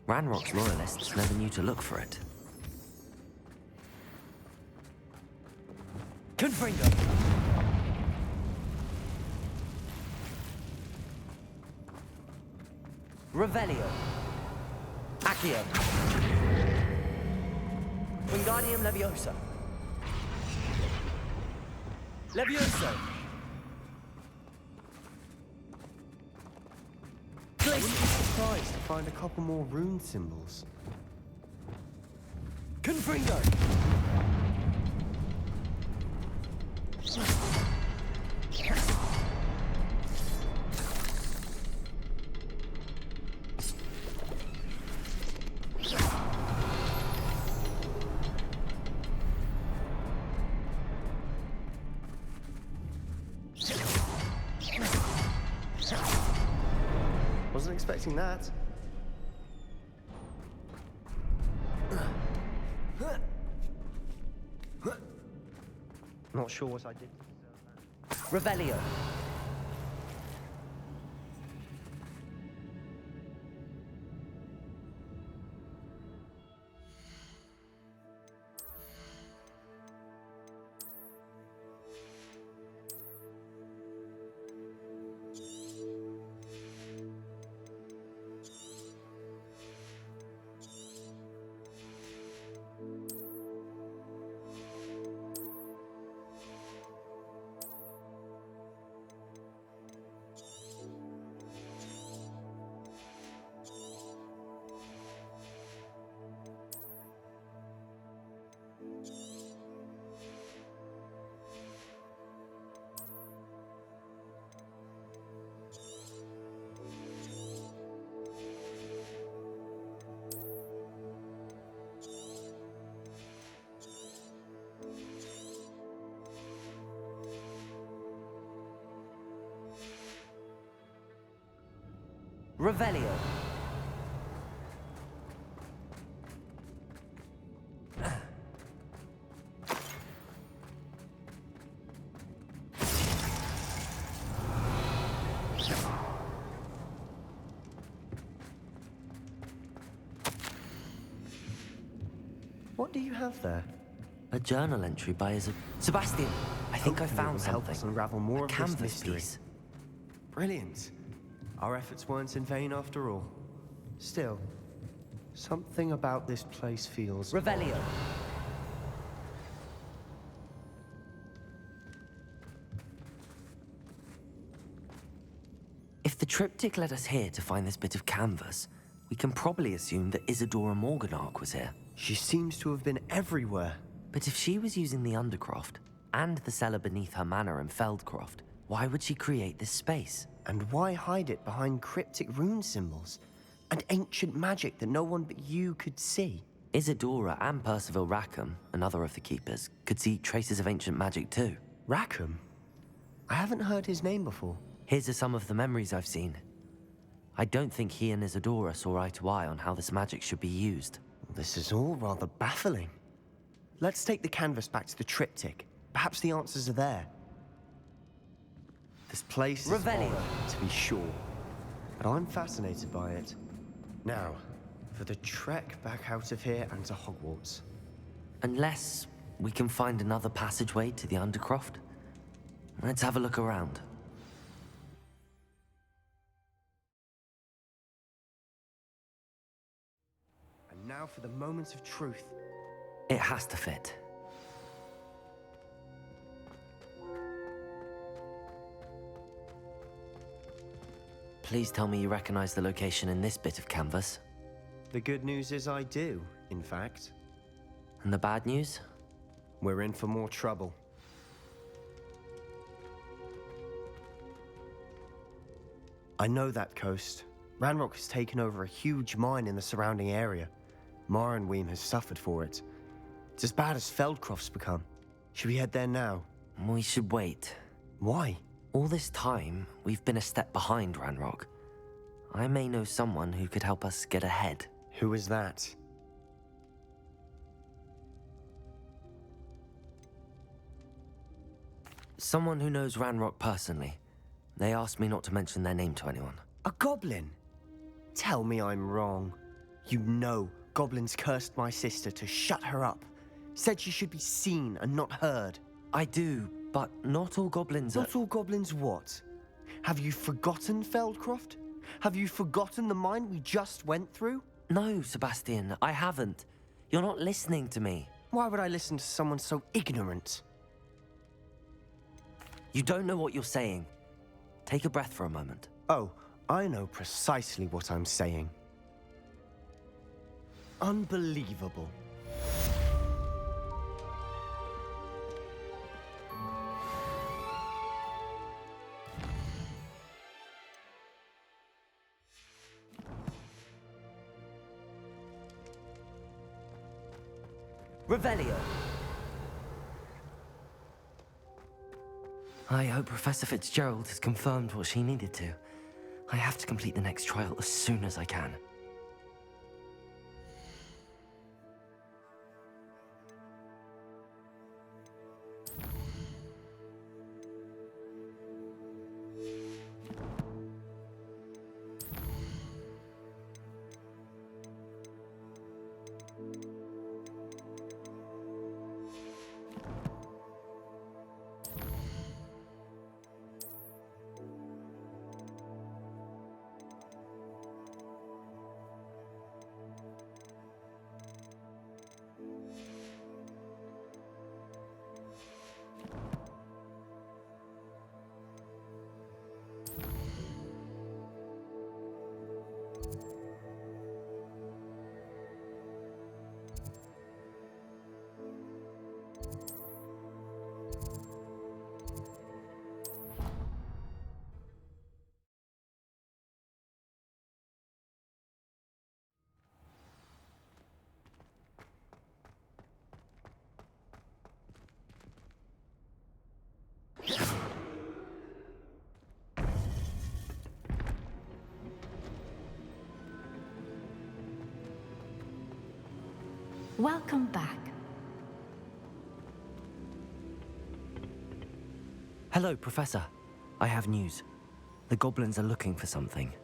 Ranrock's loyalists never knew to look for it. Confringo. Revelio. Accio. Wingardium Leviosa. Levioso. I wouldn't be surprised to find a couple more rune symbols. Confringo. Wasn't expecting that. Not sure what I did. Revelio. Revelio. What do you have there? A journal entry by Sebastian. I think I Hopefully it found will help us something. unravel more A of this canvas mystery. piece. Brilliant. Our efforts weren't in vain after all. Still, something about this place feels... Revelio. If the triptych led us here to find this bit of canvas, we can probably assume that Isadora Morganach was here. She seems to have been everywhere. But if she was using the Undercroft and the cellar beneath her manor in Feldcroft, why would she create this space? And why hide it behind cryptic rune symbols? And ancient magic that no one but you could see? Isadora and Percival Rackham, another of the keepers, could see traces of ancient magic too. Rackham? I haven't heard his name before. Here's some of the memories I've seen. I don't think he and Isadora saw eye to eye on how this magic should be used. This is all rather baffling. Let's take the canvas back to the triptych. Perhaps the answers are there. This place is Revelio. odd, to be sure, but I'm fascinated by it. Now, for the trek back out of here and to Hogwarts. Unless we can find another passageway to the Undercroft. Let's have a look around. And now for the moments of truth. It has to fit. Please tell me you recognize the location in this bit of canvas. The good news is I do, in fact. And the bad news? We're in for more trouble. I know that coast. Ranrock has taken over a huge mine in the surrounding area. Mornweem has suffered for it. It's as bad as Feldcroft's become. Should we head there now? We should wait. Why? All this time, we've been a step behind Ranrock. I may know someone who could help us get ahead. Who is that? Someone who knows Ranrock personally. They asked me not to mention their name to anyone. A goblin? Tell me I'm wrong. You know goblins cursed my sister to shut her up. Said she should be seen and not heard. I do, but not all goblins are... Not all goblins what? Have you forgotten Feldcroft? Have you forgotten the mine we just went through? No, Sebastian, I haven't. You're not listening to me. Why would I listen to someone so ignorant? You don't know what you're saying. Take a breath for a moment. Oh, I know precisely what I'm saying. Unbelievable. Revelio. I hope Professor Fitzgerald has confirmed what she needed to. I have to complete the next trial as soon as I can. Welcome back. Hello, Professor. I have news. The goblins are looking for something.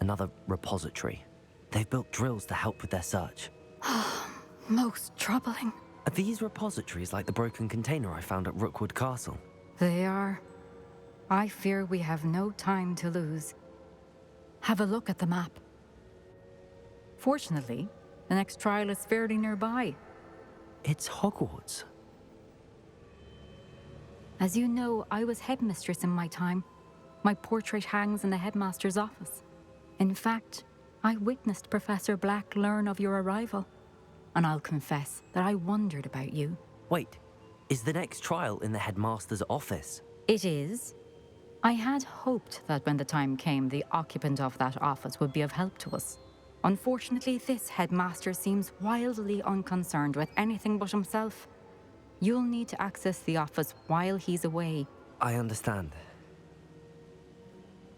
Another repository. They've built drills to help with their search. Most troubling. Are these repositories like the broken container I found at Rookwood Castle? They are. I fear we have no time to lose. Have a look at the map. Fortunately, the next trial is fairly nearby. It's Hogwarts. As you know, I was headmistress in my time. My portrait hangs in the headmaster's office. In fact, I witnessed Professor Black learn of your arrival. And I'll confess that I wondered about you. Wait, is the next trial in the headmaster's office? It is. I had hoped that when the time came, the occupant of that office would be of help to us. Unfortunately, this headmaster seems wildly unconcerned with anything but himself. You'll need to access the office while he's away. I understand.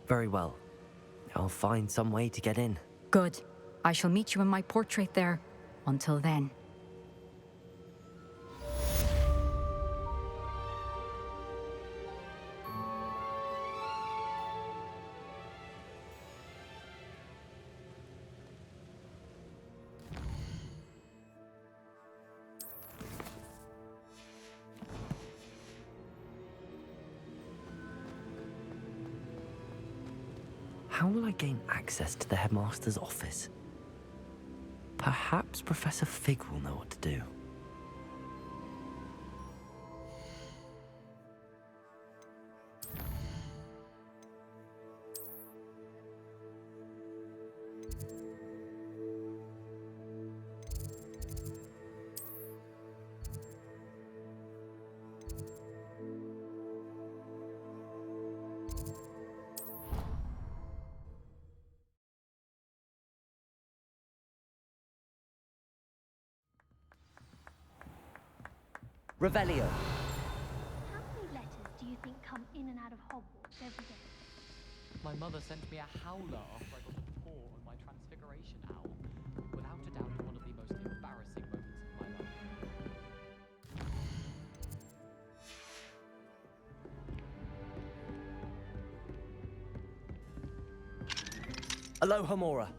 Very well. I'll find some way to get in. Good. I shall meet you in my portrait there. Until then. How will I gain access to the headmaster's office? Perhaps Professor Fig will know what to do. Revelio. How many letters do you think come in and out of Hogwarts every day? My mother sent me a howler after I got a paw on my transfiguration owl. Without a doubt, one of the most embarrassing moments of my life. Aloha Mora.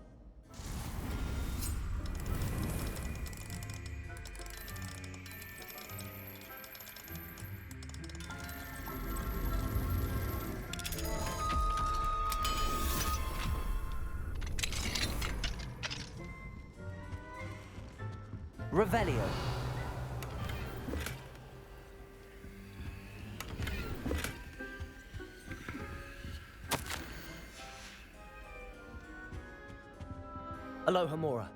Revelio. Aloha Mora.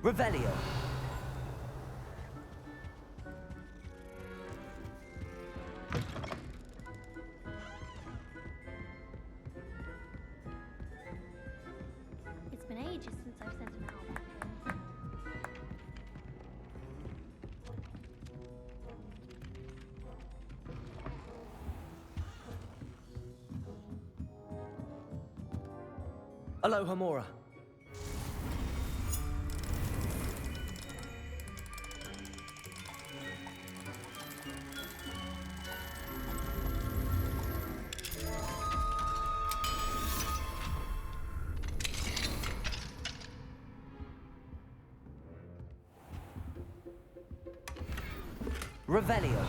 Revelio. It's been ages since I've sent an owl back home. Aloha Mora. Revelio.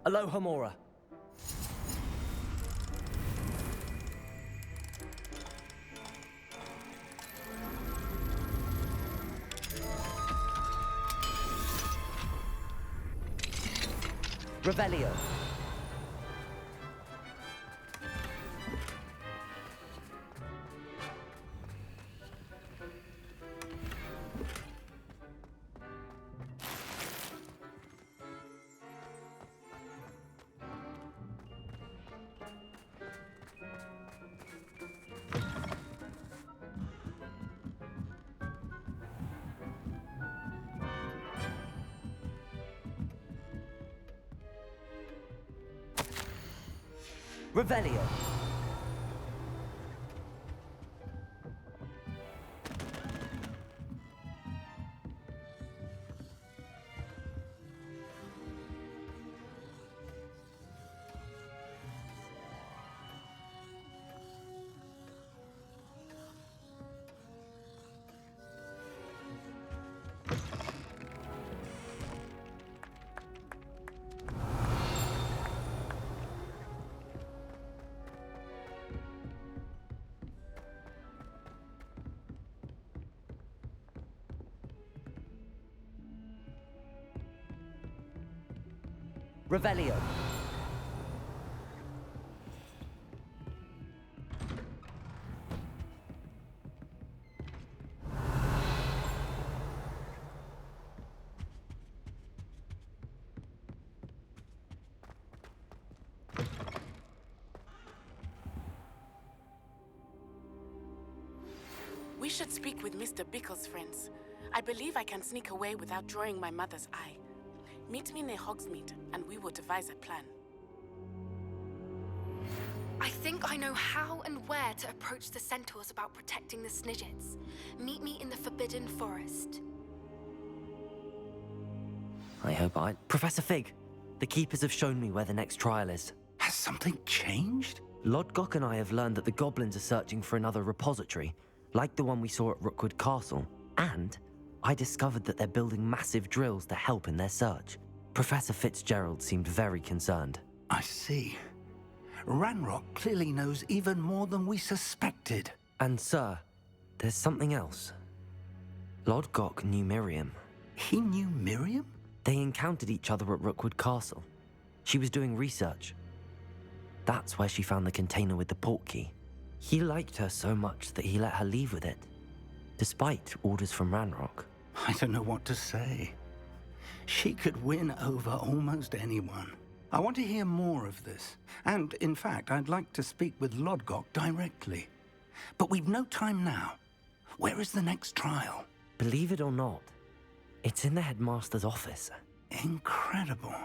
Aloha Mora. Revelio. Revelio. Revelio. We should speak with Mr. Bickle's friends. I believe I can sneak away without drawing my mother's eye. Meet me near Hogsmeade, and we will devise a plan. I think I know how and where to approach the centaurs about protecting the Snidgets. Meet me in the Forbidden Forest. I hope I... Professor Fig, the Keepers have shown me where the next trial is. Has something changed? Lodgok and I have learned that the goblins are searching for another repository, like the one we saw at Rookwood Castle. And I discovered that they're building massive drills to help in their search. Professor Fitzgerald seemed very concerned. I see. Ranrock clearly knows even more than we suspected. And sir, there's something else. Lodgok knew Miriam. He knew Miriam? They encountered each other at Rookwood Castle. She was doing research. That's where she found the container with the portkey. He liked her so much that he let her leave with it, despite orders from Ranrock. I don't know what to say. She could win over almost anyone. I want to hear more of this. And, in fact, I'd like to speak with Lodgok directly. But we've no time now. Where is the next trial? Believe it or not, it's in the headmaster's office. Incredible.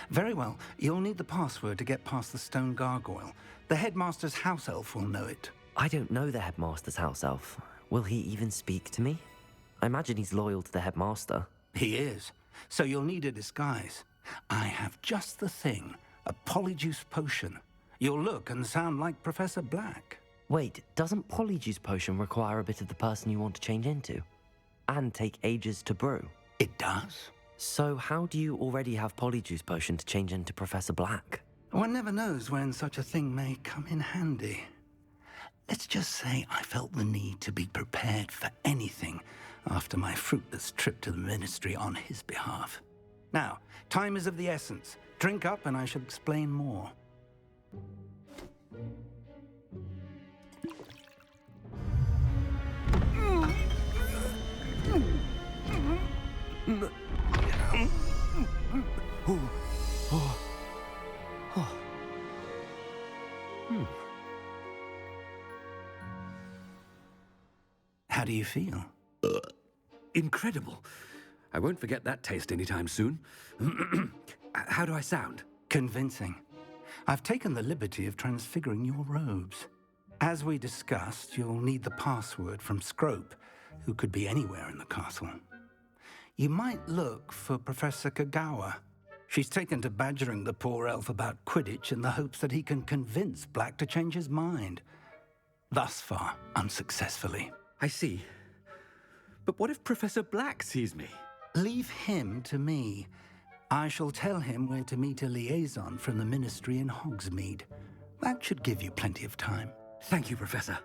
Very well. You'll need the password to get past the stone gargoyle. The headmaster's house elf will know it. I don't know the headmaster's house elf. Will he even speak to me? I imagine he's loyal to the headmaster. He is. So you'll need a disguise. I have just the thing. A polyjuice potion. You'll look and sound like Professor Black. Wait, doesn't polyjuice potion require a bit of the person you want to change into? And take ages to brew? It does. So how do you already have polyjuice potion to change into Professor Black? One never knows when such a thing may come in handy. Let's just say I felt the need to be prepared for anything after my fruitless trip to the ministry on his behalf. Now, time is of the essence. Drink up and I shall explain more. How do you feel? Incredible. I won't forget that taste anytime soon. How do I sound? Convincing. I've taken the liberty of transfiguring your robes. As we discussed, you'll need the password from Scrope, who could be anywhere in the castle. You might look for Professor Kagawa. She's taken to badgering the poor elf about Quidditch in the hopes that he can convince Black to change his mind. Thus far, unsuccessfully. I see. But what if Professor Black sees me? Leave him to me. I shall tell him where to meet a liaison from the ministry in Hogsmeade. That should give you plenty of time. Thank you, Professor.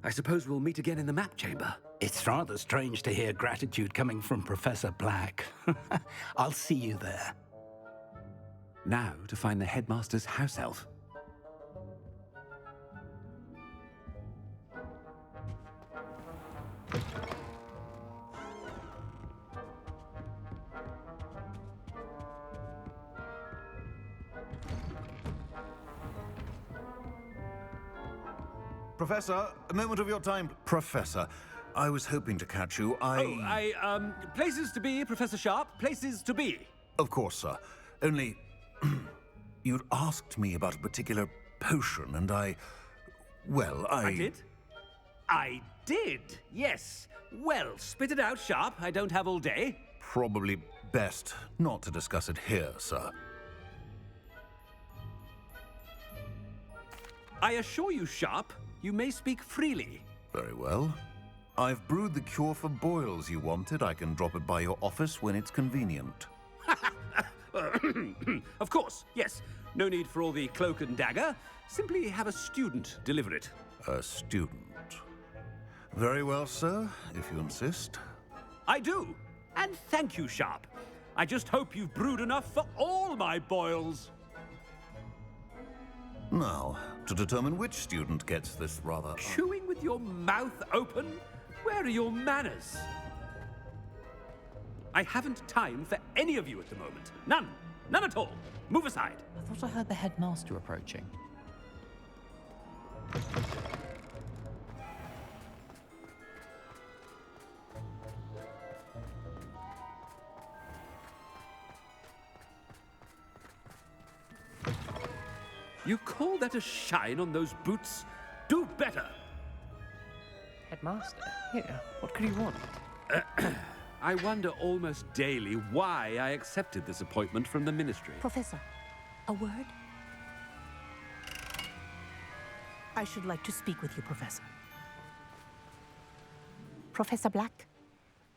I suppose we'll meet again in the map chamber. It's rather strange to hear gratitude coming from Professor Black. I'll see you there. Now to find the headmaster's house elf. Professor, a moment of your time. Professor, I was hoping to catch you. Places to be, Professor Sharp. Places to be. Of course, sir. Only, you'd asked me about a particular potion, and I did? I did, yes. Well, spit it out, Sharp. I don't have all day. Probably best not to discuss it here, sir. I assure you, Sharp, you may speak freely. Very well. I've brewed the cure for boils you wanted. I can drop it by your office when it's convenient. Of course, yes. No need for all the cloak and dagger. Simply have a student deliver it. A student. Very well, sir, if you insist. I do. And thank you, Sharp. I just hope you've brewed enough for all my boils. Now, to determine which student gets this rather... Chewing with your mouth open? Where are your manners? I haven't time for any of you at the moment. None. None at all. Move aside. I thought I heard the headmaster approaching. You call that a shine on those boots? Do better! Headmaster? Here, what could he want? I wonder almost daily why I accepted this appointment from the ministry. Professor, a word? I should like to speak with you, Professor. Professor Black,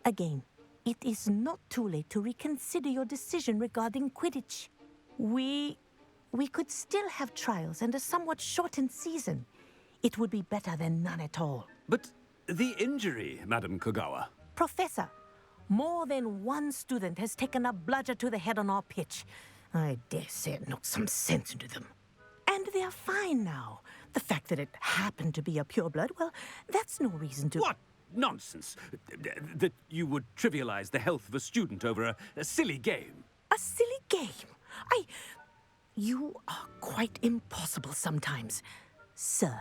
again, it is not too late to reconsider your decision regarding Quidditch. We could still have trials and a somewhat shortened season. It would be better than none at all. But the injury, Madam Kogawa. Professor, more than one student has taken a bludger to the head on our pitch. I dare say it knocked some sense into them. And they're fine now. The fact that it happened to be a pureblood, well, that's no reason to... What nonsense! That you would trivialize the health of a student over a silly game. A silly game? You are quite impossible sometimes. Sir,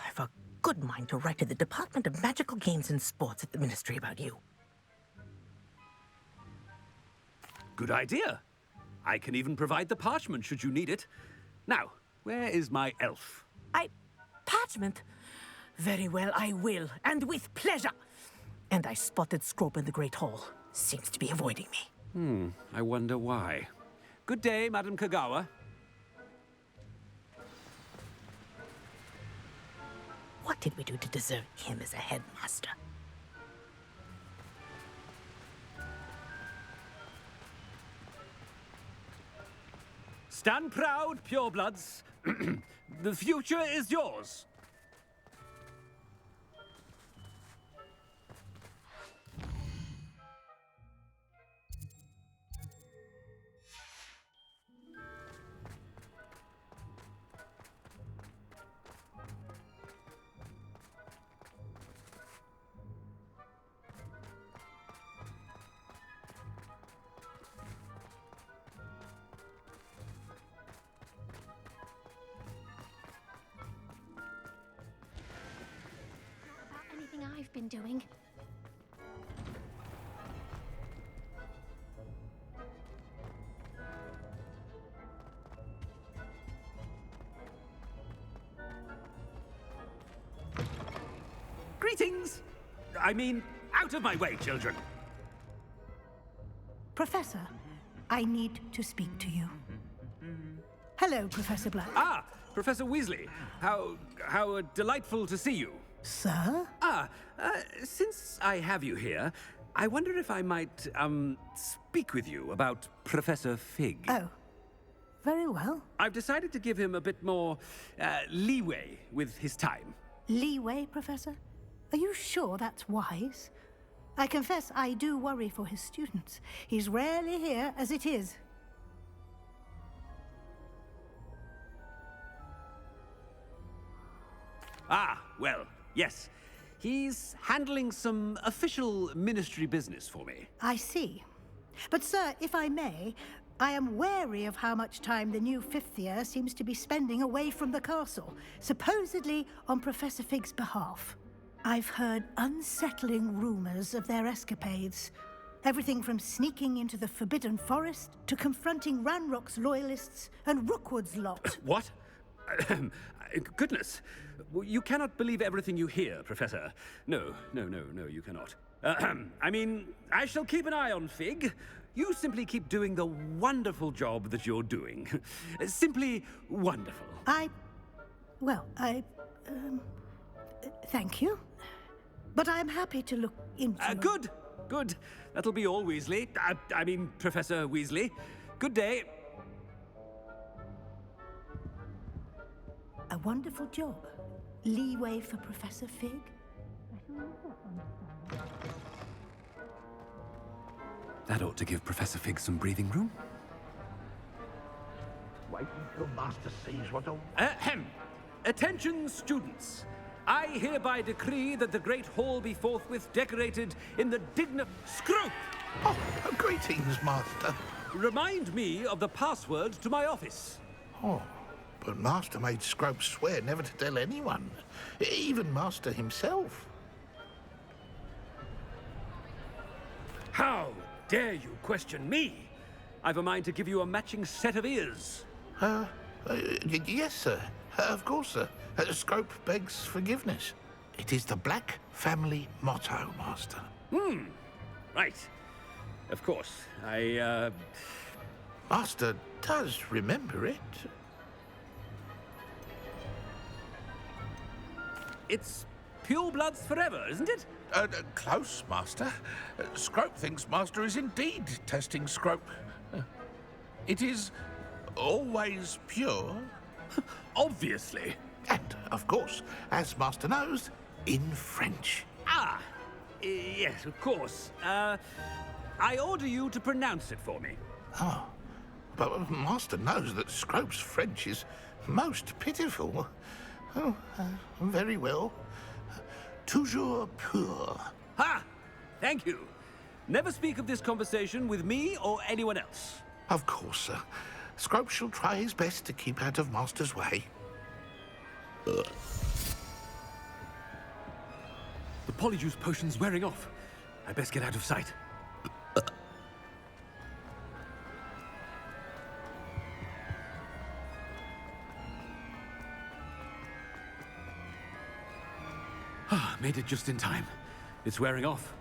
I've a good mind to write to the Department of Magical Games and Sports at the Ministry about you. Good idea. I can even provide the parchment should you need it. Now, where is my elf? Parchment? Very well, I will, and with pleasure. And I spotted Scrope in the Great Hall. Seems to be avoiding me. I wonder why. Good day, Madam Kogawa. What did we do to deserve him as a headmaster? Stand proud, purebloods. The future is yours. I've been doing. Greetings! I mean, out of my way, children. Professor, I need to speak to you. Hello, Professor Black. Ah, Professor Weasley. How delightful to see you. Sir? Since I have you here, I wonder if I might, speak with you about Professor Fig. Oh, very well. I've decided to give him a bit more, leeway with his time. Leeway, Professor? Are you sure that's wise? I confess I do worry for his students. He's rarely here as it is. Ah, well, yes. He's handling some official ministry business for me. I see. But, sir, if I may, I am wary of how much time the new fifth year seems to be spending away from the castle, supposedly on Professor Fig's behalf. I've heard unsettling rumors of their escapades. Everything from sneaking into the Forbidden Forest to confronting Ranrock's loyalists and Rookwood's lot. What? Goodness. You cannot believe everything you hear, Professor. No, you cannot. I mean, I shall keep an eye on Fig. You simply keep doing the wonderful job that you're doing. Simply wonderful. Thank you. But I'm happy to look into... Good. That'll be all, Weasley. I mean, Professor Weasley. Good day. A wonderful job. Leeway for Professor Fig? That ought to give Professor Fig some breathing room. Wait until Master sees what a... Ahem! Attention, students! I hereby decree that the Great Hall be forthwith decorated in the Scrope! Oh, greetings, Master. Remind me of the password to my office. Oh, but Master made Scrope swear never to tell anyone, even Master himself. How dare you question me? I've a mind to give you a matching set of ears. Yes, sir. Of course, sir. Scrope begs forgiveness. It is the Black family motto, Master. Right. Of course, I, Master does remember it. It's pure bloods forever, isn't it? Close, Master. Scrope thinks Master is indeed testing Scrope. It is always pure. Obviously. And, of course, as Master knows, in French. Ah, yes, of course. I order you to pronounce it for me. Oh, but Master knows that Scrope's French is most pitiful. Oh, very well. Toujours pur. Ha! Thank you. Never speak of this conversation with me or anyone else. Of course, sir. Scrope shall try his best to keep out of Master's way. The polyjuice potion's wearing off. I best get out of sight. Made it just in time. It's wearing off.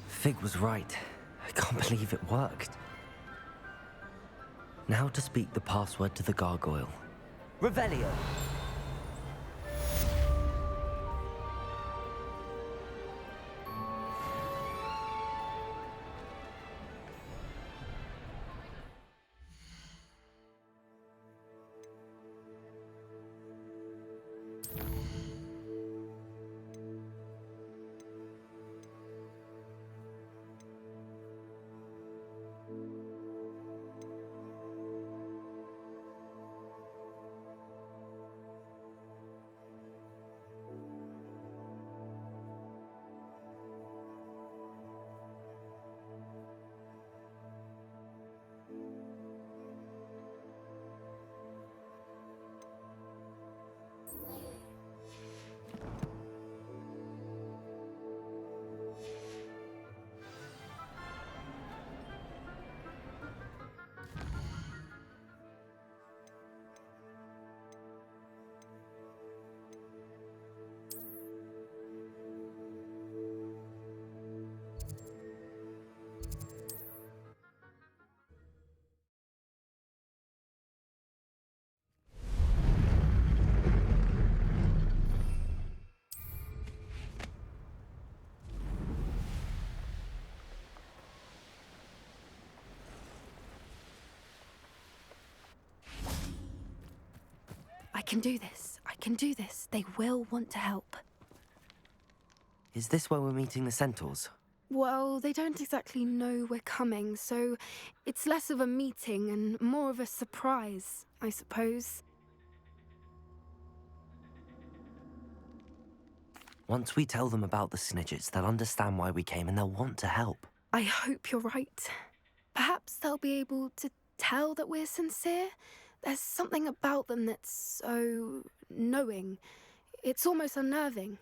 Fig was right. I can't believe it worked. Now to speak the password to the gargoyle. Revelio. I can do this. I can do this. They will want to help. Is this where we're meeting the centaurs? Well, they don't exactly know we're coming, so it's less of a meeting and more of a surprise, I suppose. Once we tell them about the snidgets, they'll understand why we came and they'll want to help. I hope you're right. Perhaps they'll be able to tell that we're sincere. There's something about them that's so knowing. It's almost unnerving.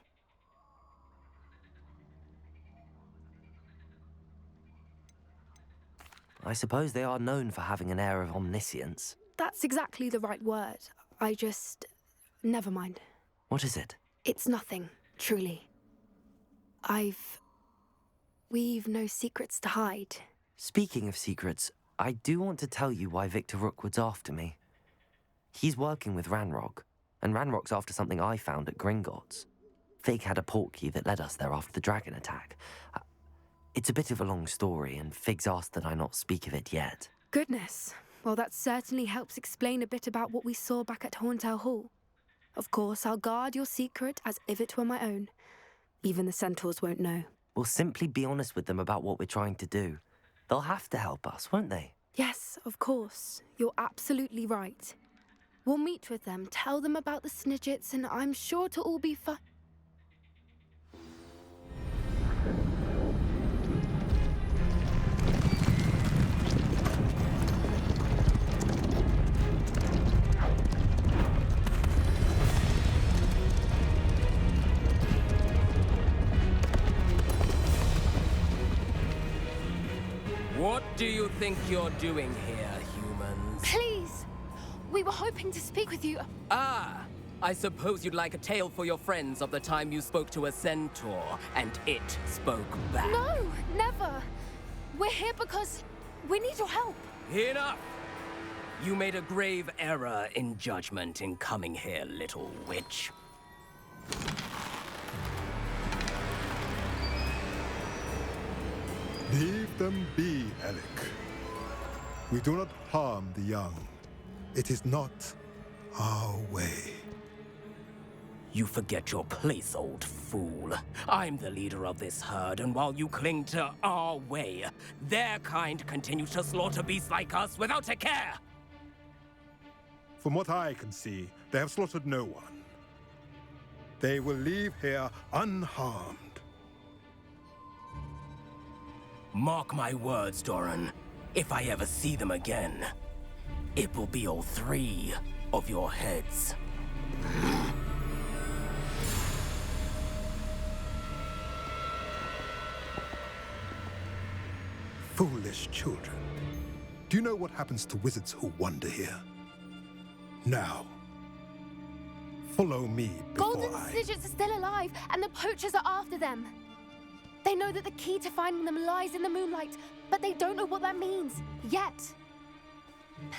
I suppose they are known for having an air of omniscience. That's exactly the right word. Never mind. What is it? It's nothing, truly. We've no secrets to hide. Speaking of secrets, I do want to tell you why Victor Rookwood's after me. He's working with Ranrock, and Ranrock's after something I found at Gringotts. Fig had a portkey that led us there after the dragon attack. It's a bit of a long story, and Fig's asked that I not speak of it yet. Goodness. Well, that certainly helps explain a bit about what we saw back at Horntail Hall. Of course, I'll guard your secret as if it were my own. Even the centaurs won't know. We'll simply be honest with them about what we're trying to do. They'll have to help us, won't they? Yes, of course. You're absolutely right. We'll meet with them, tell them about the Snidgets, and I'm sure it'll all be fine. What do you think you're doing here, humans? Please! We were hoping to speak with you. Ah! I suppose you'd like a tale for your friends of the time you spoke to a centaur, and it spoke back. No, never! We're here because we need your help. Enough! You made a grave error in judgment in coming here, little witch. Leave them be, Alec. We do not harm the young. It is not our way. You forget your place, old fool. I'm the leader of this herd, and while you cling to our way, their kind continue to slaughter beasts like us without a care! From what I can see, they have slaughtered no one. They will leave here unharmed. Mark my words, Doran. If I ever see them again, it will be all 3 of your heads. Foolish children. Do you know what happens to wizards who wander here? Now, follow me before Golden I... Snidgets are still alive, and the poachers are after them. They know that the key to finding them lies in the moonlight, but they don't know what that means, yet.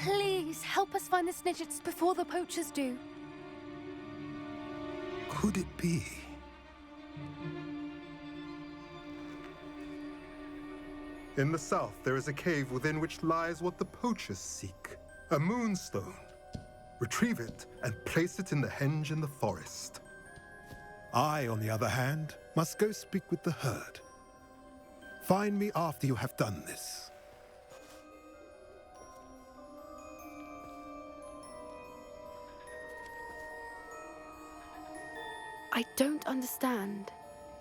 Please, help us find the Snidgets before the poachers do. Could it be? In the south, there is a cave within which lies what the poachers seek. A moonstone. Retrieve it and place it in the henge in the forest. I, on the other hand, must go speak with the herd. Find me after you have done this. I don't understand.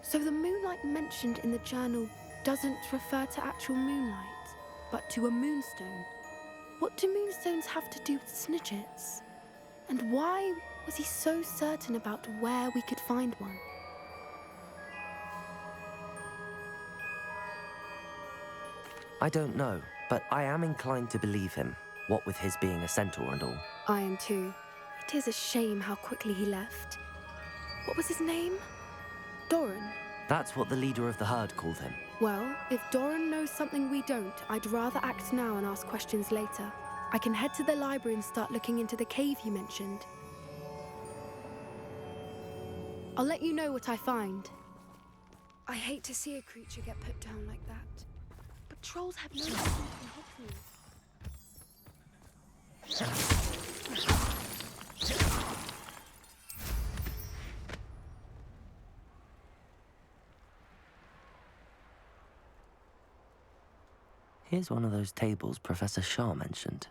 So the moonlight mentioned in the journal doesn't refer to actual moonlight, but to a moonstone. What do moonstones have to do with Snidgets? And why was he so certain about where we could find one? I don't know, but I am inclined to believe him, what with his being a centaur and all. I am too. It is a shame how quickly he left. What was his name? Doran? That's what the leader of the herd called him. Well, if Doran knows something we don't, I'd rather act now and ask questions later. I can head to the library and start looking into the cave you mentioned. I'll let you know what I find. I hate to see a creature get put down like that. But trolls have no business in Hogsmeade. Here's one of those tables Professor Shah mentioned.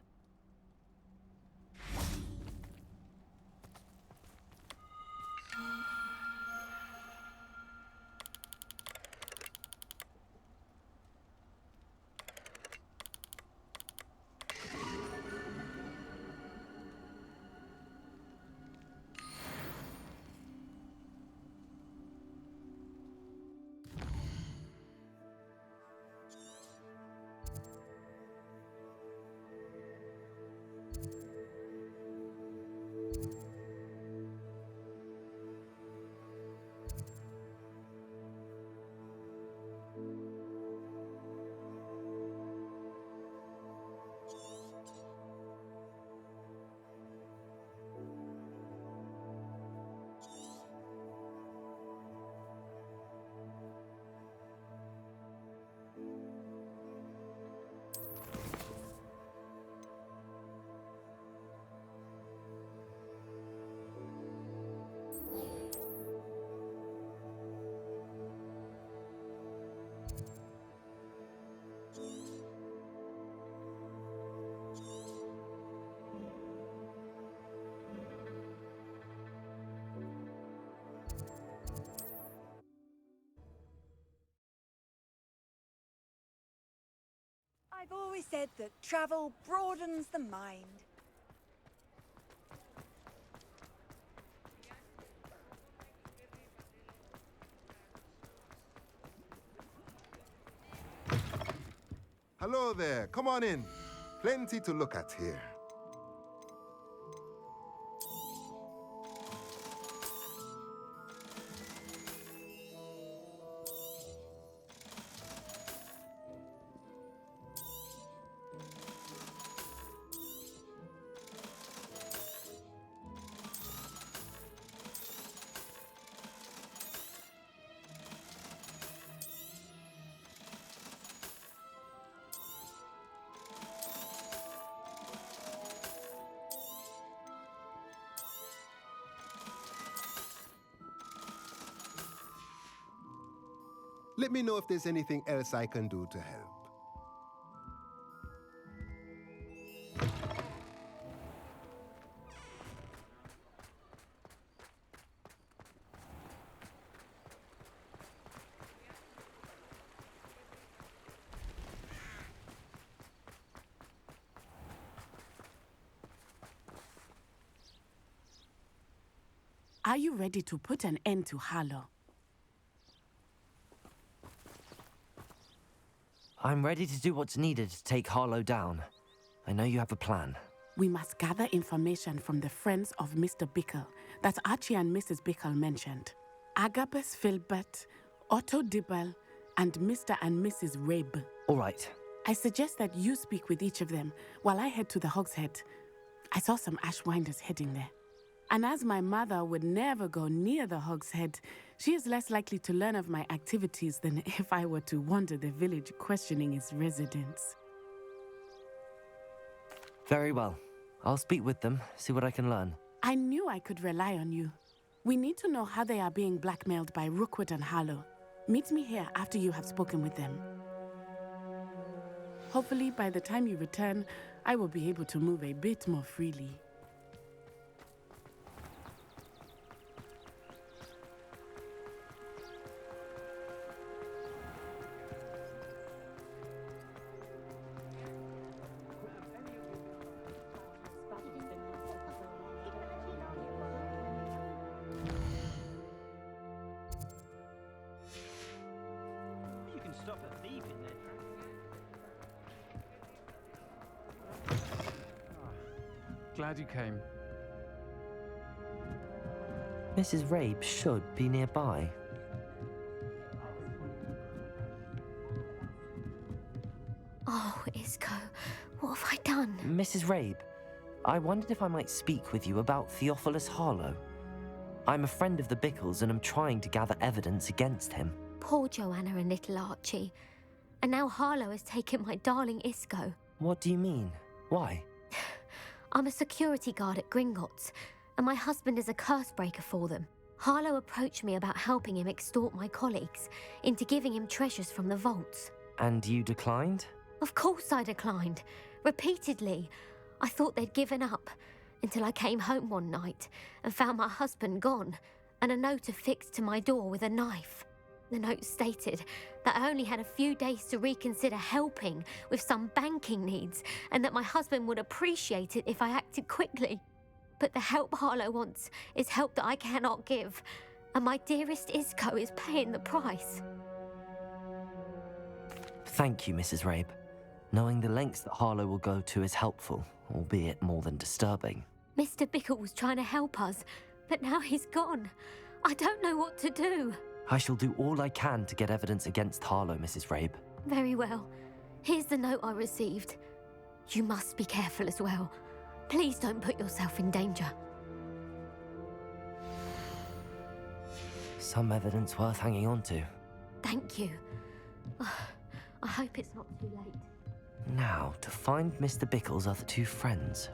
I've always said that travel broadens the mind. Hello there, come on in. Plenty to look at here. Let me know if there's anything else I can do to help. Are you ready to put an end to Harlow? I'm ready to do what's needed to take Harlow down. I know you have a plan. We must gather information from the friends of Mr. Bickle that Archie and Mrs. Bickle mentioned. Agabus Filbert, Otto Dibble, and Mr. and Mrs. Rabe. All right. I suggest that you speak with each of them while I head to the Hogshead. I saw some Ashwinders heading there. And as my mother would never go near the Hogshead, she is less likely to learn of my activities than if I were to wander the village questioning its residents. Very well. I'll speak with them, see what I can learn. I knew I could rely on you. We need to know how they are being blackmailed by Rookwood and Harlow. Meet me here after you have spoken with them. Hopefully, by the time you return, I will be able to move a bit more freely. Stop a thief in there. Glad you came. Mrs. Rabe should be nearby. Oh, Isco, what have I done? Mrs. Rabe, I wondered if I might speak with you about Theophilus Harlow. I'm a friend of the Bickles and am trying to gather evidence against him. Poor Joanna and little Archie. And now Harlow has taken my darling Isco. What do you mean? Why? I'm a security guard at Gringotts, and my husband is a curse breaker for them. Harlow approached me about helping him extort my colleagues into giving him treasures from the vaults. And you declined? Of course I declined. Repeatedly. I thought they'd given up, until I came home one night and found my husband gone, and a note affixed to my door with a knife. The note stated that I only had a few days to reconsider helping with some banking needs, and that my husband would appreciate it if I acted quickly. But the help Harlow wants is help that I cannot give, and my dearest Isco is paying the price. Thank you, Mrs. Rabe. Knowing the lengths that Harlow will go to is helpful, albeit more than disturbing. Mr. Bickle was trying to help us, but now he's gone. I don't know what to do. I shall do all I can to get evidence against Harlow, Mrs. Rabe. Very well. Here's the note I received. You must be careful as well. Please don't put yourself in danger. Some evidence worth hanging on to. Thank you. I hope it's not too late. Now, to find Mr. Bickle's other two friends.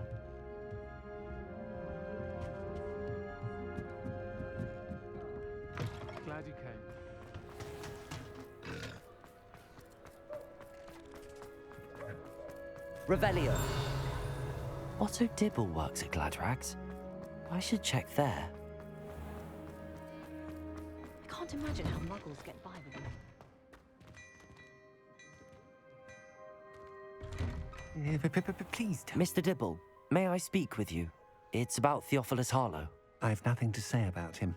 Glad you came. Revelio. Otto Dibble works at Gladrags. I should check there. I can't imagine how muggles get by with them. Please don't. Mr. Dibble, may I speak with you? It's about Theophilus Harlow. I've nothing to say about him.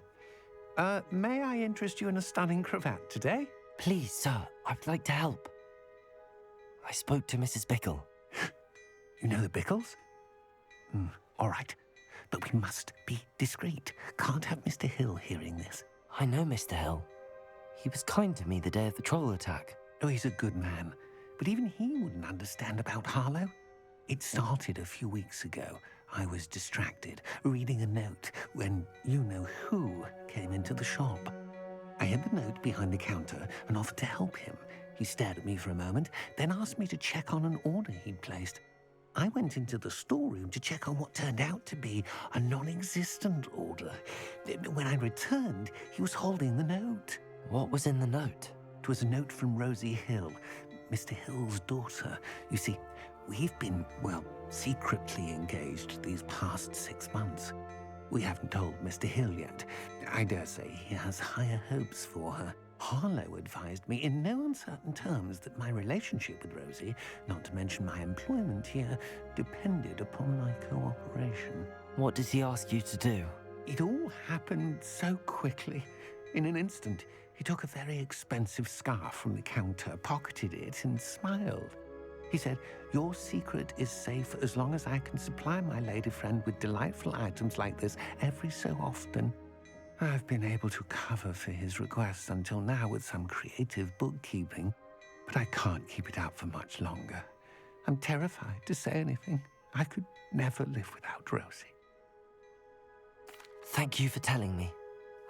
May I interest you in a stunning cravat today? Please, sir, I'd like to help. I spoke to Mrs. Bickle. You know the Bickles? All right. But we must be discreet. Can't have Mr. Hill hearing this. I know Mr. Hill. He was kind to me the day of the troll attack. Oh, he's a good man. But even he wouldn't understand about Harlow. It started a few weeks ago. I was distracted, reading a note, when you-know-who came into the shop. I hid the note behind the counter and offered to help him. He stared at me for a moment, then asked me to check on an order he'd placed. I went into the storeroom to check on what turned out to be a non-existent order. When I returned, he was holding the note. What was in the note? It was a note from Rosie Hill, Mr. Hill's daughter. You see, we've been, secretly engaged these past 6 months. We haven't told Mr. Hill yet. I dare say he has higher hopes for her. Harlow advised me in no uncertain terms that my relationship with Rosie, not to mention my employment here, depended upon my cooperation. What did he ask you to do? It all happened so quickly. In an instant, he took a very expensive scarf from the counter, pocketed it, and smiled. He said, "Your secret is safe as long as I can supply my lady friend with delightful items like this every so often." I've been able to cover for his requests until now with some creative bookkeeping, but I can't keep it up for much longer. I'm terrified to say anything. I could never live without Rosie. Thank you for telling me.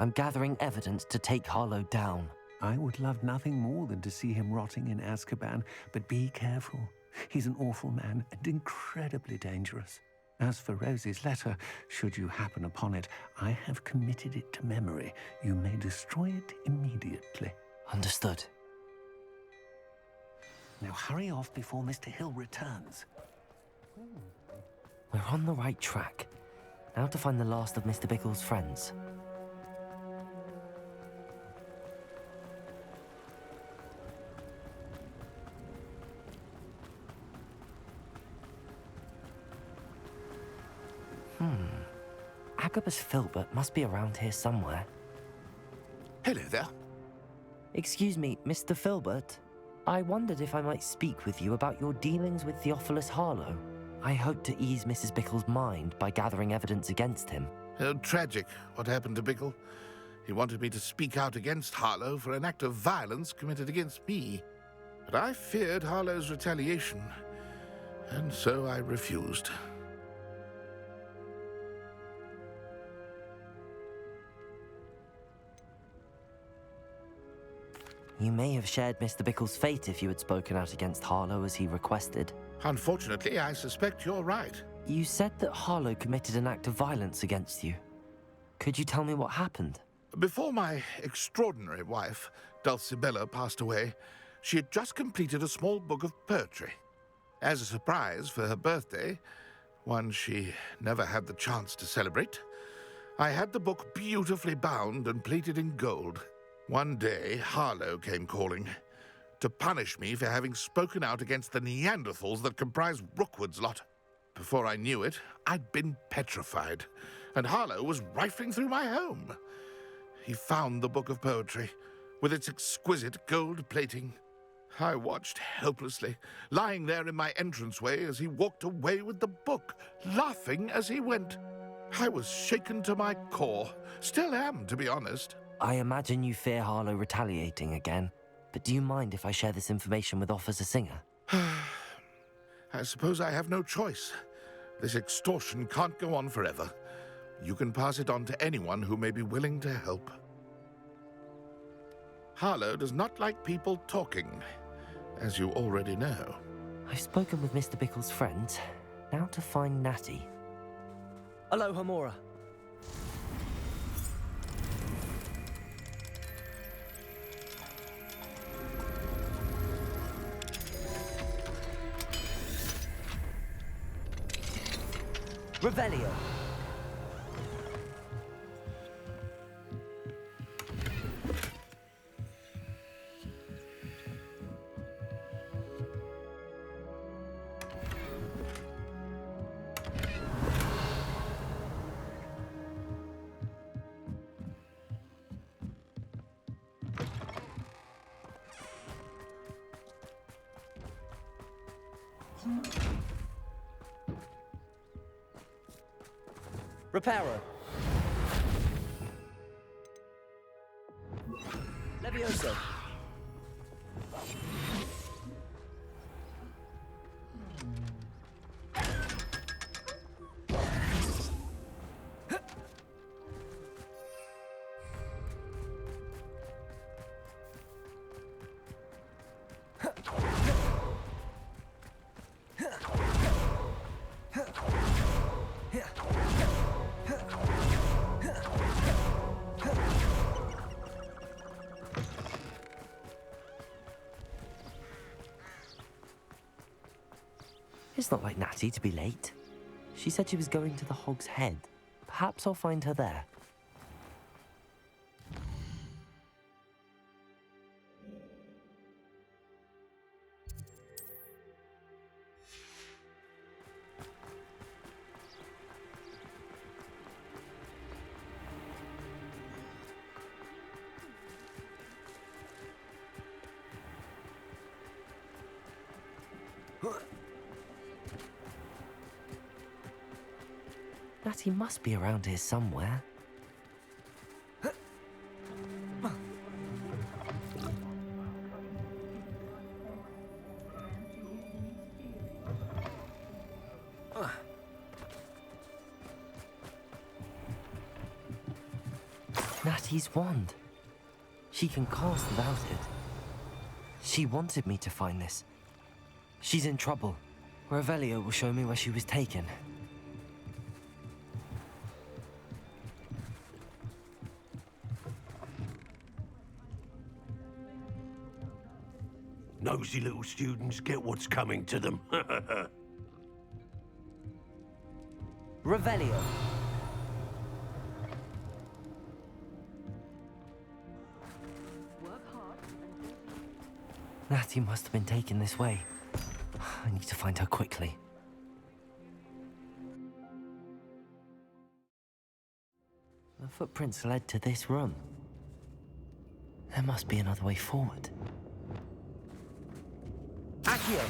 I'm gathering evidence to take Harlow down. I would love nothing more than to see him rotting in Azkaban, but be careful. He's an awful man and incredibly dangerous. As for Rosie's letter, should you happen upon it, I have committed it to memory. You may destroy it immediately. Understood. Now hurry off before Mr. Hill returns. We're on the right track. Now to find the last of Mr. Bickle's friends. Agabus Filbert must be around here somewhere. Hello there. Excuse me, Mr. Filbert. I wondered if I might speak with you about your dealings with Theophilus Harlow. I hope to ease Mrs. Bickle's mind by gathering evidence against him. Tragic what happened to Bickle. He wanted me to speak out against Harlow for an act of violence committed against me. But I feared Harlow's retaliation, and so I refused. You may have shared Mr. Bickle's fate if you had spoken out against Harlow as he requested. Unfortunately, I suspect you're right. You said that Harlow committed an act of violence against you. Could you tell me what happened? Before my extraordinary wife, Dulcibella, passed away, she had just completed a small book of poetry. As a surprise for her birthday, one she never had the chance to celebrate, I had the book beautifully bound and plated in gold. One day, Harlow came calling to punish me for having spoken out against the Neanderthals that comprise Rookwood's lot. Before I knew it, I'd been petrified, and Harlow was rifling through my home. He found the book of poetry, with its exquisite gold plating. I watched helplessly, lying there in my entranceway as he walked away with the book, laughing as he went. I was shaken to my core. Still am, to be honest. I imagine you fear Harlow retaliating again, but do you mind if I share this information with Officer Singer? I suppose I have no choice. This extortion can't go on forever. You can pass it on to anyone who may be willing to help. Harlow does not like people talking, as you already know. I've spoken with Mr. Bickle's friends. Now to find Natty. Aloha, Mora. Revelio. Reparo. Levioso. It's not like Natty to be late. She said she was going to the Hog's Head. Perhaps I'll find her there. Natty must be around here somewhere. Natty's wand. She can cast without it. She wanted me to find this. She's in trouble. Revelio will show me where she was taken. Nosy little students get what's coming to them. Revelio. Natty must have been taken this way. I need to find her quickly. The footprints led to this room. There must be another way forward. Accio!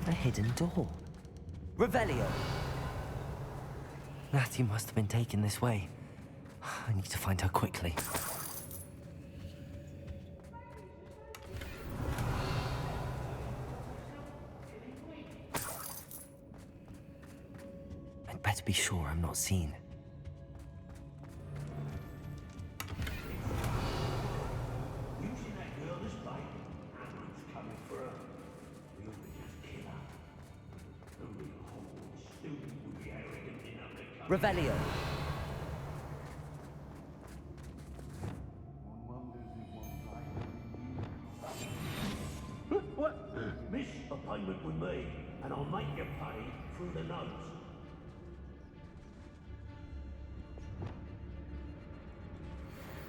A hidden door. Revelio! Natty must have been taken this way. I need to find her quickly. I'd better be sure I'm not seen. Revelio. What? Miss a payment with me, and I'll make you pay through the nose.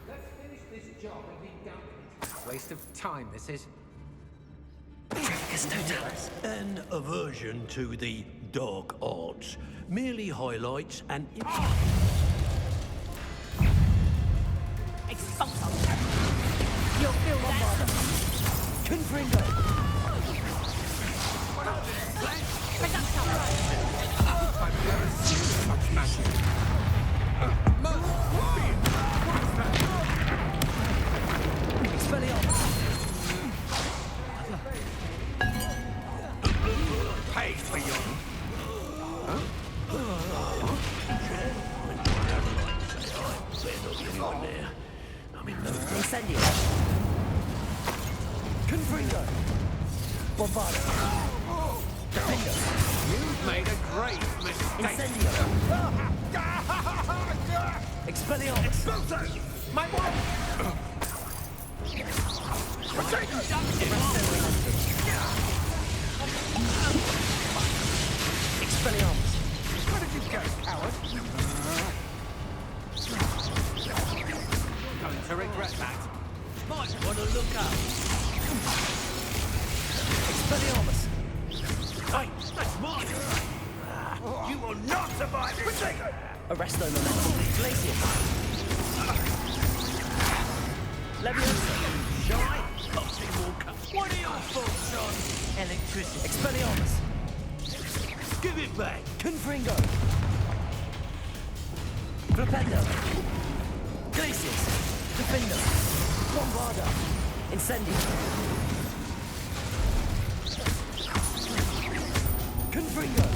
Let's finish this job and be done with it. Waste of time, this is. An aversion to the dark arts merely highlights an Expulso! You'll feel that. Confringo! I've never seen such magic. Expelliarmus! Pay for your... Incendio! Confringo! Bombardo! You've made a great mistake! Incendio! Expelliarmus! Expulso! My wand! Expelliarmus! Where did you go, coward? Going to regret that. Might want to look up. Expelliarmus! Hey, that's mine! You will not survive this! Arresto momentum. Glacius. Leviosa. Shine! Toxic Walker! What are your thoughts on electricity? Expelliarmus. Give it back! Confringo. Flipendo. Glacius. Defendo. Bombarda. Incendio. Confringo.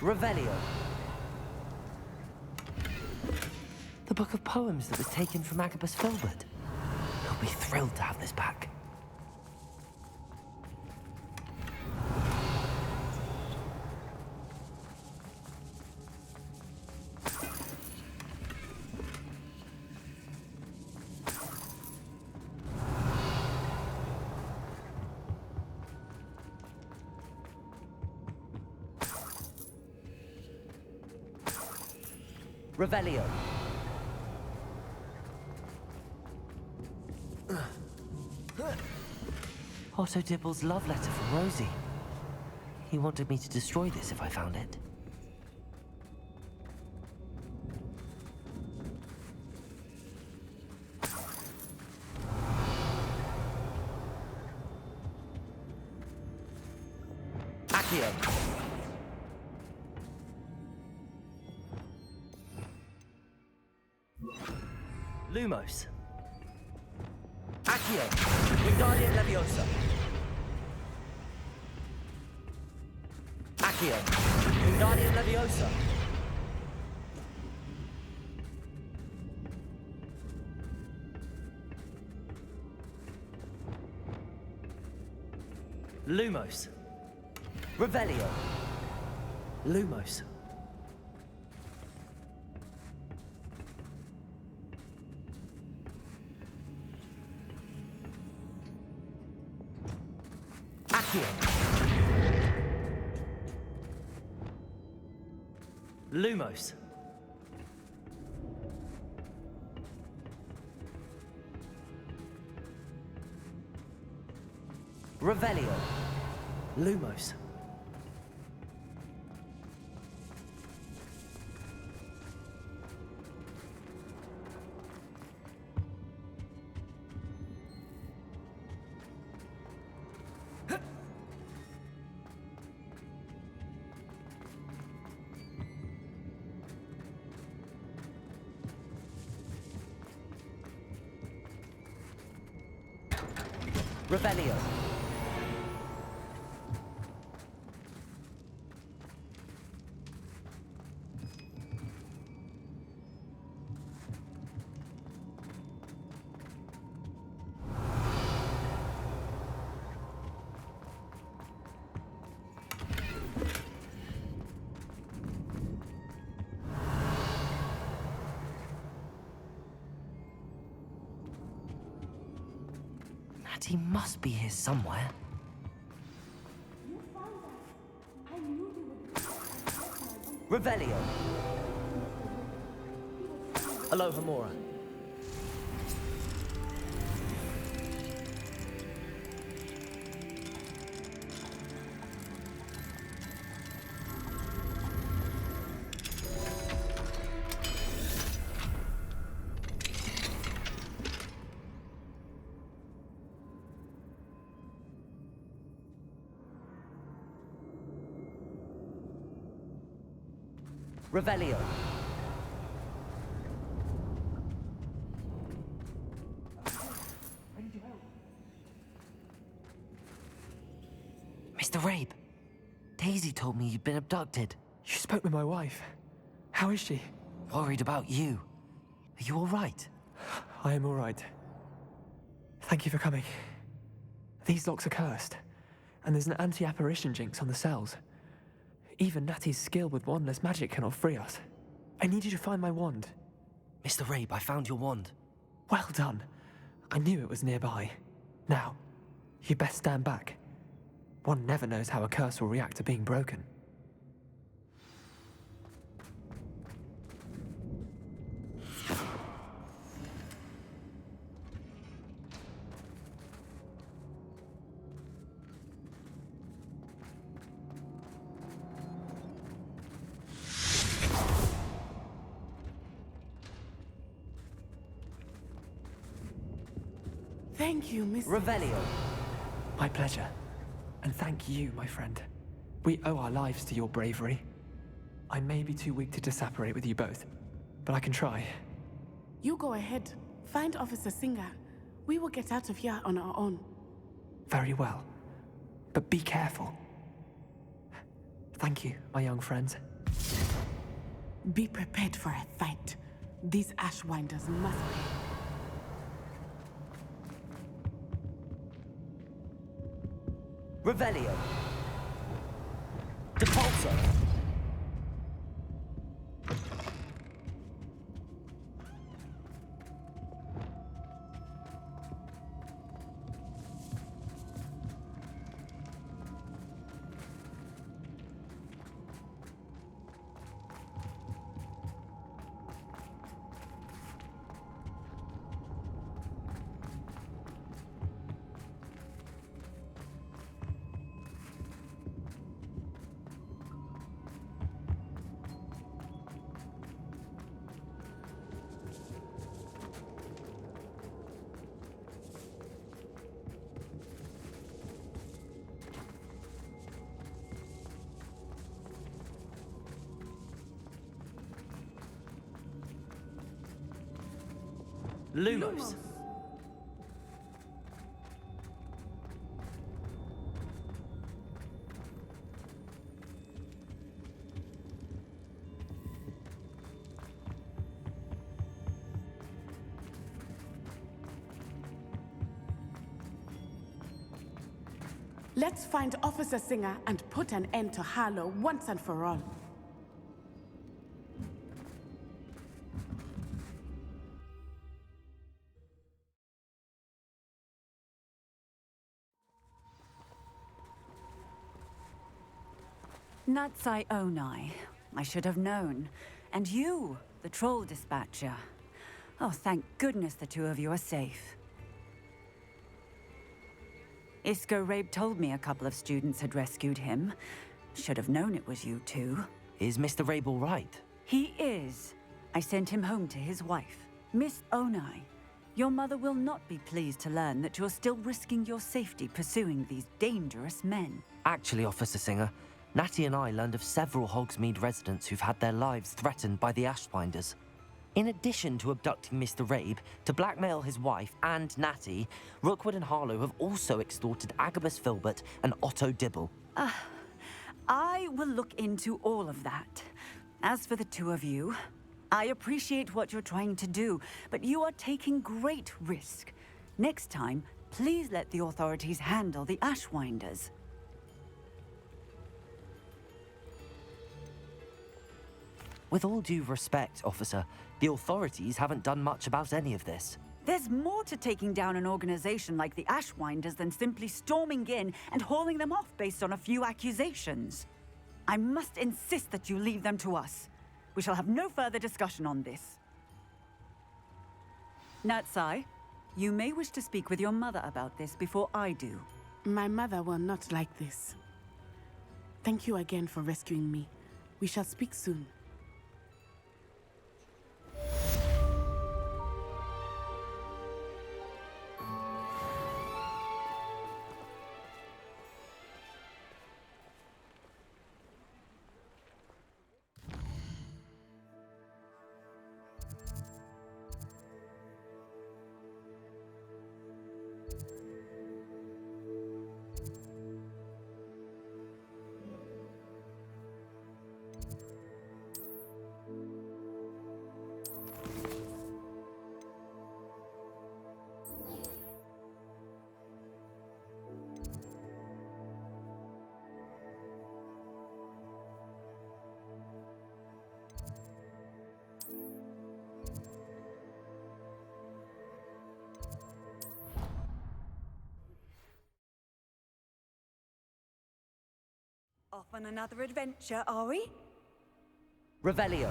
Revelio. The book of poems that was taken from Agabus Filbert. He'll be thrilled to have this back. Revelio. Otto Dibble's love letter from Rosie. He wanted me to destroy this if I found it. Accio. Lumos. Accio. Wingardium Leviosa. Accio. Wingardium Leviosa. Lumos. Revelio. Lumos. Accio. Lumos. Revelio. Lumos. Revelio. He must be here somewhere. Revelio. Aloha Mora. Revelio. Mr. Rabe, Daisy told me you'd been abducted. You spoke with my wife. How is she? Worried about you. Are you all right? I am all right. Thank you for coming. These locks are cursed, and there's an anti-apparition jinx on the cells. Even Natty's skill with wandless magic cannot free us. I need you to find my wand. Mr. Rabe, I found your wand. Well done. I knew it was nearby. Now, you best stand back. One never knows how a curse will react to being broken. Thank you, Miss. Revelio. My pleasure. And thank you, my friend. We owe our lives to your bravery. I may be too weak to disapparate with you both, but I can try. You go ahead. Find Officer Singer. We will get out of here on our own. Very well. But be careful. Thank you, my young friends. Be prepared for a fight. These Ashwinders must pay. Revelio. Depulso. Lumos. Let's find Officer Singer and put an end to Harlow once and for all. Natsai Onai. I should have known. And you, the troll dispatcher. Oh, thank goodness the two of you are safe. Isco Rabe told me a couple of students had rescued him. Should have known it was you two. Is Mr. Rabe all right? He is. I sent him home to his wife. Miss Onai, your mother will not be pleased to learn that you're still risking your safety pursuing these dangerous men. Actually, Officer Singer, Natty and I learned of several Hogsmeade residents who've had their lives threatened by the Ashwinders. In addition to abducting Mr. Rabe to blackmail his wife and Natty, Rookwood and Harlow have also extorted Agabus Filbert and Otto Dibble. I will look into all of that. As for the two of you, I appreciate what you're trying to do, but you are taking great risk. Next time, please let the authorities handle the Ashwinders. With all due respect, officer, the authorities haven't done much about any of this. There's more to taking down an organization like the Ashwinders than simply storming in and hauling them off based on a few accusations. I must insist that you leave them to us. We shall have no further discussion on this. Natsai, you may wish to speak with your mother about this before I do. My mother will not like this. Thank you again for rescuing me. We shall speak soon. Off on another adventure, are we? Revelio.